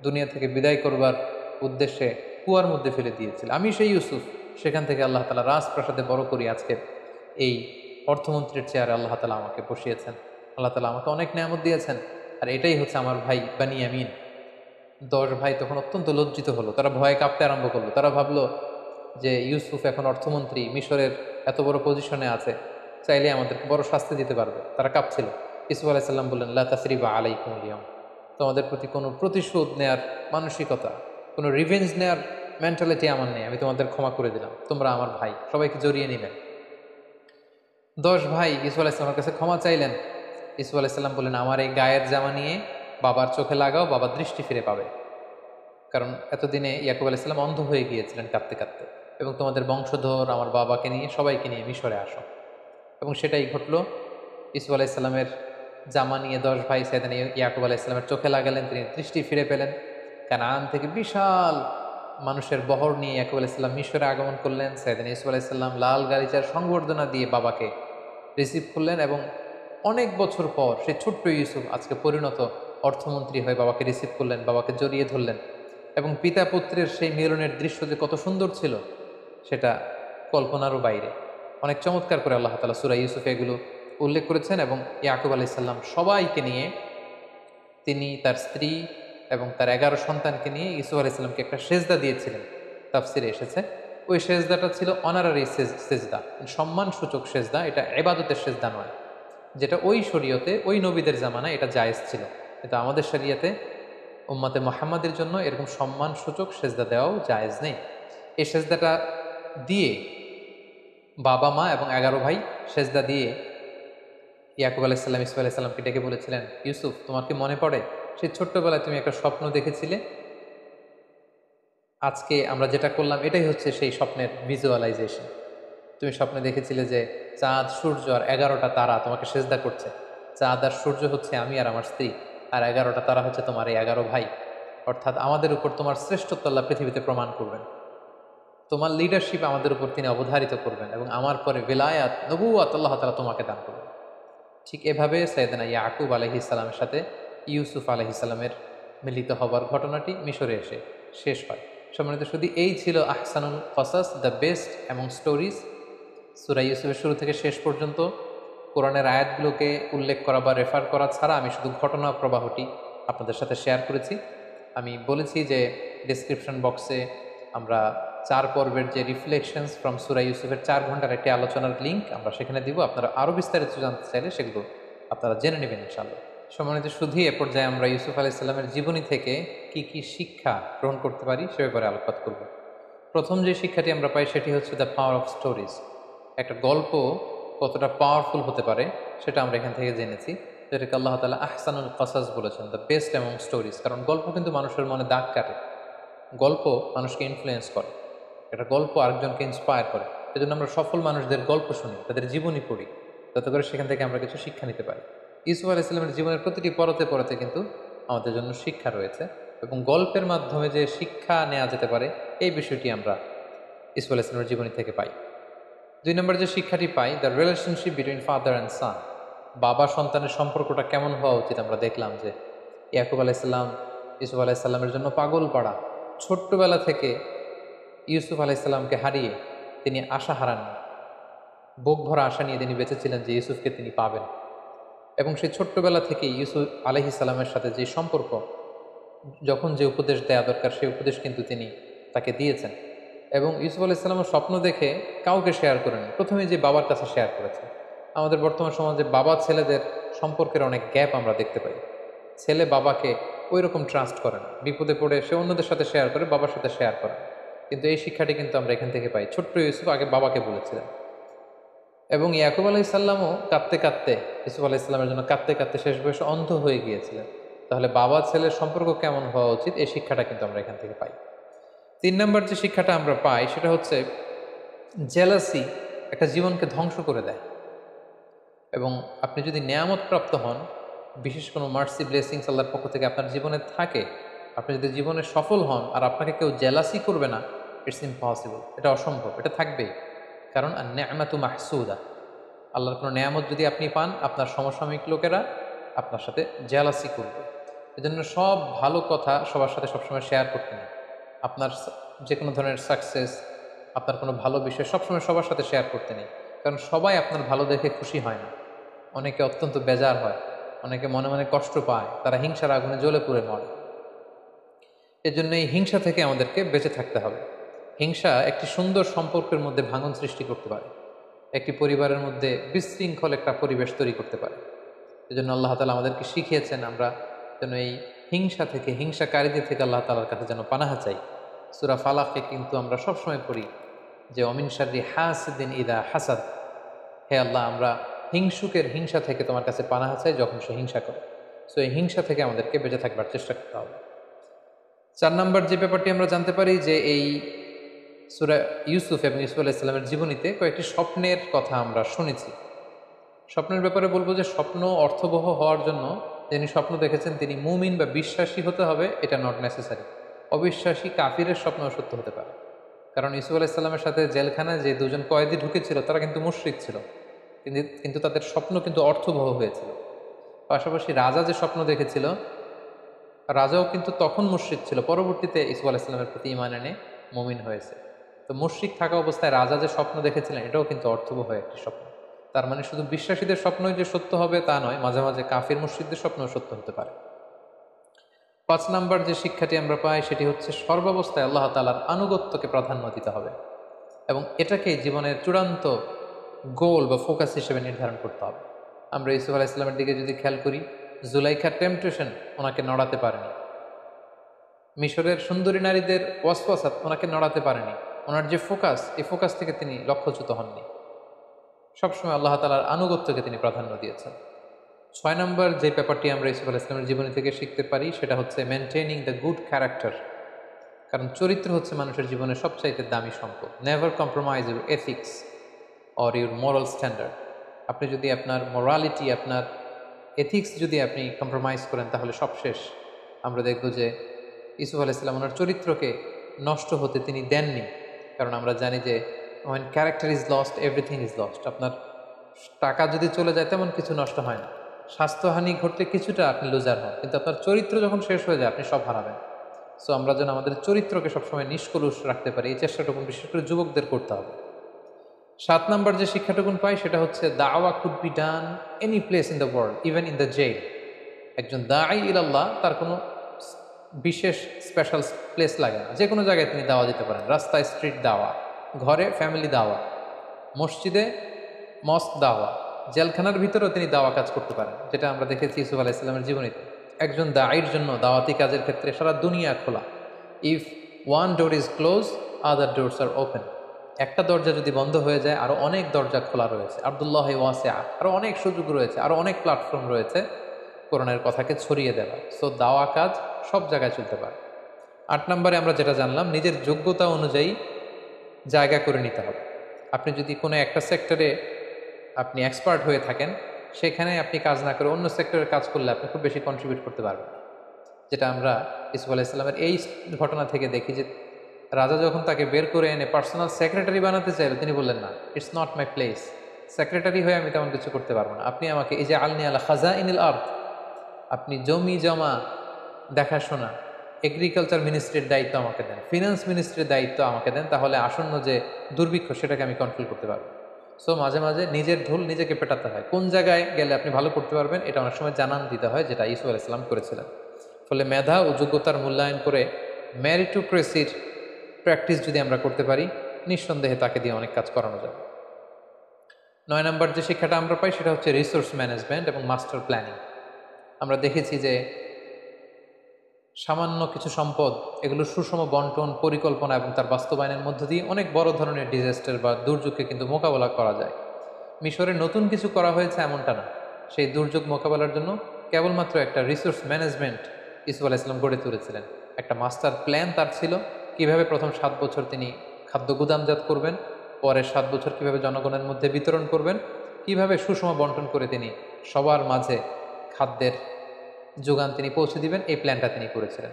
দুনিয়া থেকে বিদায় করবার উদ্দেশ্যে কুয়ার মধ্যে ফেলে দিয়েছিল। আমি সেই ইউসুফ। সেখান থেকে আল্লাহ তাআলা রাজপ্রাসাদে বড় করি আজকে এই অর্থমন্ত্রীর চেয়ারে আল্লাহ তাআলা আমাকে বসিয়েছেন। আল্লাহ তাআলা আমাকে অনেক নিয়ামত দিয়েছেন, আর এটাই হচ্ছে আমার ভাই বেনিয়ামিন। 10 ভাই তখন অত্যন্ত লজ্জিত হলো, তারা ভয়ে কাঁপতে আরম্ভ করলো। তারা ভাবলো যে ইউসুফ এখন অর্থমন্ত্রী, মিশরের এত বড় পজিশনে আছে, চাইলে আমাদেরকে বড় শাস্তি দিতে পারবে। তারা কাঁপছিল। ইউসুফ আলাইহিস সালাম বললেন, লা তাসরিবা আলাইকুমুল ইয়াউম, তোমাদের প্রতি কোনো প্রতিশোধ নেয়ার মানসিকতা, কোনো রিভেঞ্জ নেয়ার মেন্টালিটি আমার নেই। আমি তোমাদের ক্ষমা করে দিলাম, তোমরা আমার ভাই। সবাইকে জড়িয়ে নিলেন। 10 ভাই ইসু আলাইসাল্লামের কাছে ক্ষমা চাইলেন। ইসু আলাইসাল্লাম বললেন, আমার এই গায়ের জামা নিয়ে বাবার চোখে লাগাও, বাবা দৃষ্টি ফিরে পাবে। কারণ এতদিনে ইয়াকুব আলাইসাল্লাম অন্ধ হয়ে গিয়েছিলেন কাঁদতে কাঁদতে। এবং তোমাদের বংশধর আমার বাবাকে নিয়ে সবাইকে নিয়ে মিশরে আসো। এবং সেটাই ঘটলো। ইসু আলাইসাল্লামের জামা নিয়ে 10 ভাই সাইদান ইয়াকুব আলাইসাল্লামের চোখে লাগালেন, তিনি দৃষ্টি ফিরে পেলেন। কানান থেকে বিশাল মানুষের বহর নিয়ে ইয়াকুব আলাইসাল্লাম মিশরে আগমন করলেন। সাইদান ইসু আলাইসাল্লাম লাল গালিচার সংবর্ধনা দিয়ে বাবাকে রিসিভ করলেন। এবং অনেক বছর পর সেই ছোট্ট ইউসুফ আজকে পরিণত অর্থমন্ত্রী হয়ে বাবাকে রিসিভ করলেন, বাবাকে জড়িয়ে ধরলেন। এবং পিতা পুত্রের সেই মিলনের দৃশ্য যে কত সুন্দর ছিল সেটা কল্পনারও বাইরে। অনেক চমৎকার করে আল্লাহ তাআলা সূরা ইউসুফে এগুলো উল্লেখ করেছেন। এবং ইয়াকুব আলাইহিস সালাম সবাইকে নিয়ে, তিনি তার স্ত্রী এবং তার 11 সন্তানকে নিয়ে ইউসুফ আলাইহিস সালামকে একটা সেজদা দিয়েছিলেন। তাফসিরে এসেছে ওই সেজদাটা ছিল অনারারি সেজদা, সম্মানসূচক সেজদা। এটা ইবাদতের সেজদা নয়, যেটা ওই শরীয়তে ওই নবীদের জামানায় এটা জায়েজ ছিল। কিন্তু আমাদের শরীয়তে উম্মতে মুহাম্মাদের জন্য এরকম সম্মানসূচক সেজদা দেওয়াও জায়েজ নেই। এই সেজদাটা দিয়ে বাবা মা এবং 11 ভাই সেজদা দিয়ে ইয়াকুব আলাইসাল্লাম ইসুফ আলাইসাল্লামকে ডেকে বলেছিলেন, ইউসুফ, তোমার কি মনে পড়ে সেই ছোট্টবেলায় তুমি একটা স্বপ্ন দেখেছিলে? আজকে আমরা যেটা করলাম এটাই হচ্ছে সেই স্বপ্নের ভিজুয়ালাইজেশন। তুমি স্বপ্নে দেখেছিলে যে চাঁদ, সূর্য আর 11টা তারা তোমাকে সেজদা করছে। চাঁদ আর সূর্য হচ্ছে আমি আর আমার স্ত্রী, আর 11টা তারা হচ্ছে তোমার এই 11 ভাই। অর্থাৎ আমাদের উপর তোমার শ্রেষ্ঠত্ব আল্লাহ পৃথিবীতে প্রমাণ করবেন, তোমার লিডারশিপ আমাদের উপর তিনি অবধারিত করবেন, এবং আমার পরে বেলায়াত নবুয়াত আল্লাহ তাআলা তোমাকে দান করবেন। ঠিক এভাবে সাইয়েদনা ইয়াকুব আলাইহিস সালামের সাথে ইউসুফ আলাইহিস সালামের মিলিত হবার ঘটনাটি মিশরে এসে শেষ হয়। সম্মানিত শুধু এই ছিল আহসানুল কসাস, দ্য বেস্ট অ্যামং স্টোরিজ। সূরা ইউসুফের শুরু থেকে শেষ পর্যন্ত কোরআনের আয়াতগুলোকে উল্লেখ করা বা রেফার করা ছাড়া আমি শুধু ঘটনা প্রবাহটি আপনাদের সাথে শেয়ার করেছি। আমি বলেছি যে ডেসক্রিপশন বক্সে আমরা 4 পর্বের যে রিফ্লেকশনস ফ্রম সূরা ইউসুফের 4 ঘন্টার একটি আলোচনার লিঙ্ক আমরা সেখানে দিব। আপনারা আরও বিস্তারিত জানতে চাইলে সেগুলো আপনারা জেনে নেবেন ইনশাআল্লাহ। সম্মানিত শুধু এ পর্যায়ে আমরা ইউসুফ আলাইহিস সালামের জীবনী থেকে কি কি শিক্ষা গ্রহণ করতে পারি সে ব্যাপারে আলোকপাত করব। প্রথম যে শিক্ষাটি আমরা পাই সেটি হচ্ছে দ্য পাওয়ার অফ স্টোরিজ। একটা গল্প কতটা পাওয়ারফুল হতে পারে সেটা আমরা এখান থেকে জেনেছি, যেটাকে আল্লাহ তাআলা আহসানুল কসাস বলেছেন, দ্য বেস্ট অ্যামং স্টোরিজ। কারণ গল্প কিন্তু মানুষের মনে দাগ কাটে, গল্প মানুষকে ইনফ্লুয়েন্স করে, একটা গল্প আরেকজনকে ইন্সপায়ার করে। এজন্য আমরা সফল মানুষদের গল্প শুনি, তাদের জীবনী পড়ি, যাতে করে সেখান থেকে আমরা কিছু শিক্ষা নিতে পারি। ইউসুফ আলাইহিস সালামের জীবনের প্রতিটি পরতে পরতে কিন্তু আমাদের জন্য শিক্ষা রয়েছে, এবং গল্পের মাধ্যমে যে শিক্ষা নেওয়া যেতে পারে এই বিষয়টি আমরা ইউসুফ আলাইহিস সালামের জীবনী থেকে পাই। 2 নম্বর যে শিক্ষাটি পাই, the relationship between father and son. বাবা সন্তানের সম্পর্কটা কেমন হওয়া উচিত আমরা দেখলাম যে ইয়াকুব আলাইহিস সালাম ইউসুফ আলাইহিস সালামের জন্য পাগল পাড়া। ছোট্টবেলা থেকে ইউসুফ আলাইহিস সালামকে হারিয়ে তিনি আশা হারাননি, বুক ভরা আশা নিয়ে তিনি বেঁচেছিলেন যে ইউসুফকে তিনি পাবেন। এবং সেই ছোট্টবেলা থেকে ইউসুফ আলাইহিস সালামের সাথে যে সম্পর্ক, যখন যে উপদেশ দেওয়া দরকার সেই উপদেশ কিন্তু তিনি তাকে দিয়েছেন। এবং ইউসুফ আলাইহিস সালামের স্বপ্ন দেখে কাউকে শেয়ার করেনি, প্রথমে যে বাবার কাছে শেয়ার করেছে। আমাদের বর্তমান সমাজে বাবা ছেলেদের সম্পর্কের অনেক গ্যাপ আমরা দেখতে পাই। ছেলে বাবাকে ওই রকম ট্রাস্ট করে না, বিপদে পড়ে সে অন্যদের সাথে শেয়ার করে, বাবার সাথে শেয়ার করে না। কিন্তু এই শিক্ষাটি কিন্তু আমরা এখান থেকে পাই। ছোট্ট ইউসুফ আগে বাবাকে বলেছিলেন, এবং ইয়াকুব আলাইহিস সালামও কাঁদতে কাঁদতে, ইউসুফ আলাইহিস সালামের জন্য কাঁদতে কাঁদতে শেষ বয়সে অন্ধ হয়ে গিয়েছিলেন। তাহলে বাবা ছেলের সম্পর্ক কেমন হওয়া উচিত এই শিক্ষাটা কিন্তু আমরা এখান থেকে পাই। 3 নম্বর যে শিক্ষাটা আমরা পাই সেটা হচ্ছে জেলাসি একটা জীবনকে ধ্বংস করে দেয়। এবং আপনি যদি নেয়ামত প্রাপ্ত হন, বিশেষ কোনো মার্সি ব্লেসিংস আল্লাহর পক্ষ থেকে আপনার জীবনে থাকে, আপনি যদি জীবনে সফল হন আর আপনাকে কেউ জেলাসি করবে না, ইটস ইম্পসিবল, এটা অসম্ভব, এটা থাকবেই। কারণ আর নেয়ামাতু মাহসুদা, আল্লাহর কোনো নেয়ামত যদি আপনি পান, আপনার সমসাময়িক লোকেরা আপনার সাথে জেলাসি করবে। এজন্য সব ভালো কথা সবার সাথে সবসময় শেয়ার করতে নেই। আপনার যে কোনো ধরনের সাকসেস, আপনার কোনো ভালো বিষয় সবসময় সবার সাথে শেয়ার করতে নেই। কারণ সবাই আপনার ভালো দেখে খুশি হয় না, অনেকে অত্যন্ত বেজার হয়, অনেকে মনে মনে কষ্ট পায়, তারা হিংসার আগুনে জ্বলে পুড়ে মরে। এজন্য এই হিংসা থেকে আমাদেরকে বেঁচে থাকতে হবে। হিংসা একটি সুন্দর সম্পর্কের মধ্যে ভাঙন সৃষ্টি করতে পারে, একটি পরিবারের মধ্যে বিশৃঙ্খল একটা পরিবেশ তৈরি করতে পারে। এজন্য আল্লাহ তাআলা আমাদেরকে শিখিয়েছেন আমরা যেন এই হিংসা থেকে, হিংসাকারীদের থেকে আল্লাহ তাআলার কাছে যেন পানাহা চাই। সূরা ফালাকে কিন্তু আমরা সবসময় পড়ি যে অমিন শাররি হাসিদিন ইদা হাসাদ, হে আল্লাহ, আমরা হিংসুকের হিংসা থেকে তোমার কাছে পানাহ চাই যখন সে হিংসা করে। সো এই হিংসা থেকে আমাদেরকে বেঁচে থাকবার চেষ্টা করতে হবে। 4 নম্বর যে ব্যাপারটি আমরা জানতে পারি যে এই সূরা ইউসুফ এবং ইউসুফ আলাইহিস সালামের জীবনীতে কয়েকটি স্বপ্নের কথা আমরা শুনেছি। স্বপ্নের ব্যাপারে বলবো যে স্বপ্ন অর্থবহ হওয়ার জন্য যিনি স্বপ্ন দেখেছেন তিনি মুমিন বা বিশ্বাসী হতে হবে, এটা নট নেসেসারি। অবিশ্বাসী কাফিরের স্বপ্ন সত্য হতে পারে। কারণ ইউসুফ আলাইহিস সালামের সাথে জেলখানায় যে দুজন কয়েদি ঢুকেছিল তারা কিন্তু মুশরিক ছিল, কিন্তু তাদের স্বপ্ন কিন্তু অর্থবহ হয়েছিল। পাশাপাশি রাজা যে স্বপ্ন দেখেছিল, রাজাও কিন্তু তখন মুশরিক ছিল, পরবর্তীতে ইউসুফ আলাইহিস সালামের প্রতি ঈমান এনে মুমিন হয়েছে। তো মুশরিক থাকা অবস্থায় রাজা যে স্বপ্ন দেখেছিলেন এটাও কিন্তু অর্থবহ একটি স্বপ্ন। তার মানে শুধু বিশ্বাসীদের স্বপ্নই যে সত্য হবে তা নয়, মাঝে মাঝে কাফির মুশরিকদের স্বপ্নও সত্য হতে পারে। 5 নাম্বার যে শিক্ষাটি আমরা পাই সেটি হচ্ছে সর্বাবস্থায় আল্লাহ তাআলার আনুগত্যকে প্রাধান্য দিতে হবে এবং এটাকে জীবনের চূড়ান্ত গোল বা ফোকাস হিসেবে নির্ধারণ করতে হবে। আমরা ইউসুফ আলাইহিস সালামের দিকে যদি খেয়াল করি, জুলাইখার টেম্পটেশন ওনাকে নড়াতে পারেনি, মিশরের সুন্দরী নারীদের ওয়াসওয়াসা ওনাকে নড়াতে পারেনি। ওনার যে ফোকাস, এই ফোকাস থেকে তিনি লক্ষ্যচ্যুত হননি। সবসময় আল্লাহ তাআলার আনুগত্যকে তিনি প্রাধান্য দিয়েছেন। 6 নম্বর যে ব্যাপারটি আমরা ইউসুফ আলাইহিস সালামের জীবনী থেকে শিখতে পারি সেটা হচ্ছে মেনটেনিং দ্য গুড ক্যারেক্টার। কারণ চরিত্র হচ্ছে মানুষের জীবনের সবচাইতে দামি সম্পদ। Never compromise your ethics or your moral standard. আপনি যদি আপনার মোরালিটি, আপনার এথিক্স যদি আপনি কম্প্রোমাইজ করেন তাহলে সব শেষ। আমরা দেখব যে ইউসুফ আলাইহিস সালাম ওনার চরিত্রকে নষ্ট হতে তিনি দেননি। কারণ আমরা জানি যে when character is lost everything is lost। আপনার টাকা যদি চলে যায় তেমন কিছু নষ্ট হয় না, স্বাস্থ্যহানি ঘটলে কিছুটা আপনি লুজার হন, কিন্তু আপনার চরিত্র যখন শেষ হয়ে যায় আপনি সব হারাবেন। সো আমরা যেন আমাদের চরিত্রকে সবসময় নিষ্কলুষ রাখতে পারি, এই চেষ্টাটুকুন বিশেষ করে যুবকদের করতে হবে। 7 নম্বর যে শিক্ষাটুকুন পাই সেটা হচ্ছে দাওয়া could be done any place in the world, even in the jail. একজন দাঈ ইলাল্লাহ তার কোনো বিশেষ স্পেশাল প্লেস লাগে না, যে কোনো জায়গায় তিনি দাওয়া দিতে পারেন। রাস্তায় স্ট্রিট দাওয়া, ঘরে ফ্যামিলি দাওয়া, মসজিদে মস্ক দাওয়া, জেলখানার ভিতরেও তিনি দাওয়া কাজ করতে পারেন, যেটা আমরা দেখেছি ইউসুফ আলাইহিস সালামের জীবনীতে। একজন দাঈর জন্য দাওয়াতি কাজের ক্ষেত্রে সারা দুনিয়া খোলা। If one door is close other doors are open. একটা দরজা যদি বন্ধ হয়ে যায় আরও অনেক দরজা খোলা রয়েছে। আব্দুল্লাহ ওয়াসিআ, আরও অনেক সুযোগ রয়েছে, আরও অনেক প্ল্যাটফর্ম রয়েছে কোরআনের কথাকে ছড়িয়ে দেওয়া। সো দাওয়া কাজ সব জায়গায় চলতে পারে। 8 নম্বরে আমরা যেটা জানলাম, নিজের যোগ্যতা অনুযায়ী জায়গা করে নিতে হবে। আপনি যদি কোনো একটা সেক্টরে আপনি এক্সপার্ট হয়ে থাকেন, সেখানে আপনি কাজ না করে অন্য সেক্টরে কাজ করলে আপনি খুব বেশি কন্ট্রিবিউট করতে পারবেন। যেটা আমরা ইউসুফ আলাইহিস সালামের এই ঘটনা থেকে দেখি যে রাজা যখন তাকে বের করে এনে পার্সোনাল সেক্রেটারি বানাতে চাইল, তিনি বললেন না, it's not my place. Secretary হয়ে আমি তেমন কিছু করতে পারবো না, আপনি আমাকে এই যে আলনি আলা খাজাইনিল আরদ, আপনি জমি জমা দেখাশোনা, এগ্রিকালচার মিনিস্ট্রির দায়িত্ব আমাকে দেন, ফিনান্স মিনিস্ট্রির দায়িত্ব আমাকে দেন, তাহলে আসন্ন যে দুর্ভিক্ষ সেটাকে আমি কন্ট্রোল করতে পারবো। সো মাঝে মাঝে নিজের ঢোল নিজেকে পেটাতে হয়, কোন জায়গায় গেলে আপনি ভালো করতে পারবেন এটা অনেক সময় জানান দিতে হয়, যেটা ইউসুফ আলাইহিস সালাম করেছিলেন। ফলে মেধা ও যোগ্যতার মূল্যায়ন করে মেরিটোক্রেসির প্র্যাকটিস যদি আমরা করতে পারি, নিঃসন্দেহে তাকে দিয়ে অনেক কাজ করানো যাবে। 9 নম্বর যে শিক্ষাটা আমরা পাই সেটা হচ্ছে রিসোর্স ম্যানেজমেন্ট এবং মাস্টার প্ল্যানিং। আমরা দেখেছি যে সামান্য কিছু সম্পদ, এগুলো সুষম বন্টন, পরিকল্পনা এবং তার বাস্তবায়নের মধ্য দিয়ে অনেক বড় ধরনের ডিজাস্টার বা দুর্যোগকে কিন্তু মোকাবেলা করা যায়। মিশরে নতুন কিছু করা হয়েছে এমনটা না, সেই দুর্যোগ মোকাবেলার জন্য কেবলমাত্র একটা রিসোর্স ম্যানেজমেন্ট ইউসুফ আলাইহিস সালাম গড়ে তুলেছিলেন। একটা মাস্টার প্ল্যান তার ছিল, কিভাবে প্রথম 7 বছর তিনি খাদ্য গুদামজাত করবেন, পরের 7 বছর কিভাবে জনগণের মধ্যে বিতরণ করবেন, কিভাবে সুষম বন্টন করে তিনি সবার মাঝে খাদ্যের যোগান তিনি পৌঁছে দিবেন, এই প্ল্যানটা তিনি করেছিলেন।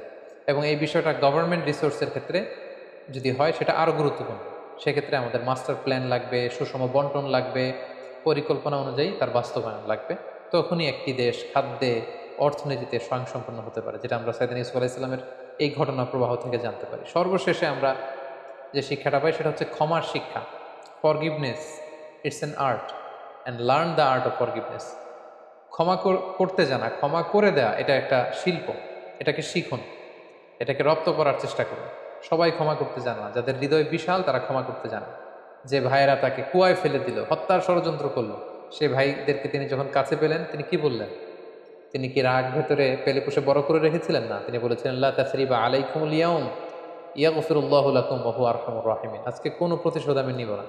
এবং এই বিষয়টা গভর্নমেন্ট রিসোর্সের ক্ষেত্রে যদি হয় সেটা আরও গুরুত্বপূর্ণ। সেক্ষেত্রে আমাদের মাস্টার প্ল্যান লাগবে, সুষম বন্টন লাগবে, পরিকল্পনা অনুযায়ী তার বাস্তবায়ন লাগবে। তখনই একটি দেশ খাদ্যে, অর্থনীতিতে স্বয়ংসম্পন্ন হতে পারে, যেটা আমরা সাইয়েদনা ইউসুফ আলাইহিস সালামের এই ঘটনা প্রবাহ থেকে জানতে পারি। সর্বশেষে আমরা যে শিক্ষাটা পাই সেটা হচ্ছে ক্ষমার শিক্ষা। Forgiveness, it's an art, and learn the art of forgiveness. ক্ষমা করতে জানা, ক্ষমা করে দেওয়া, এটা একটা শিল্প, এটাকে শিখুন, এটাকে রপ্ত করার চেষ্টা করুন। সবাই ক্ষমা করতে জানে না, যাদের হৃদয় বিশাল তারা ক্ষমা করতে জানে। যে ভাইয়েরা তাকে কুয়ায় ফেলে দিল, হত্যার ষড়যন্ত্র করলো, সে ভাইদেরকে তিনি যখন কাছে পেলেন তিনি কি বললেন? তিনি কি রাগ ভেতরে পেলে পুষে বড় করে রেখেছিলেন? না, তিনি বলেছিলেন লা তাসরিবা আলাইকুমুল ইয়াউম ইয়াগফিরুল্লাহু লাকুম ওয়া হুয়া আরহামুর রাহিমিন। আজকে কোনো প্রতিশোধ আমি নিব না,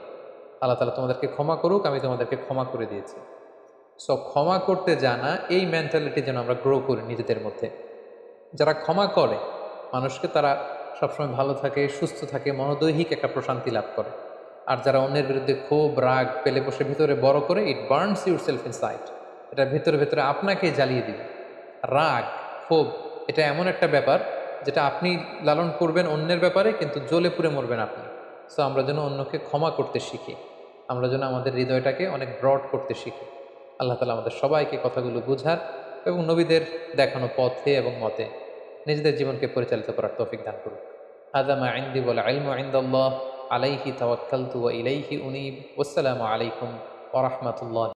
আল্লাহ তাআলা তোমাদেরকে ক্ষমা করুক, আমি তোমাদেরকে ক্ষমা করে দিয়েছি। সো ক্ষমা করতে জানা, এই মেন্টালিটি যেন আমরা গ্রো করি নিজেদের মধ্যে। যারা ক্ষমা করে মানুষকে, তারা সবসময় ভালো থাকে, সুস্থ থাকে, মনোদৈহিক একটা প্রশান্তি লাভ করে। আর যারা অন্যের বিরুদ্ধে ক্ষোভ রাগ পেলে বসে ভিতরে বড় করে, it burns yourself inside, এটা ভেতরে ভেতরে আপনাকেই জ্বালিয়ে দিবে। রাগ, ক্ষোভ, এটা এমন একটা ব্যাপার যেটা আপনি লালন করবেন অন্যের ব্যাপারে, কিন্তু জ্বলে পুড়ে মরবেন আপনি। সো আমরা যেন অন্যকে ক্ষমা করতে শিখি, আমরা যেন আমাদের হৃদয়টাকে অনেক ব্রড করতে শিখি। আল্লাহ তাআলা আমাদের সবাইকে কথাগুলো বুঝার এবং নবীদের দেখানো পথে এবং মতে নিজেদের জীবনকে পরিচালিত করার তৌফিক দান করুন। হাযা মা ইনদি ওয়াল ইলমু ইনদাল্লাহ, আলাইহি তাওয়াক্কালতু ওয়া ইলাইহি উনীব। ওয়াসসালামু আলাইকুম ওয়া রাহমাতুল্লাহ।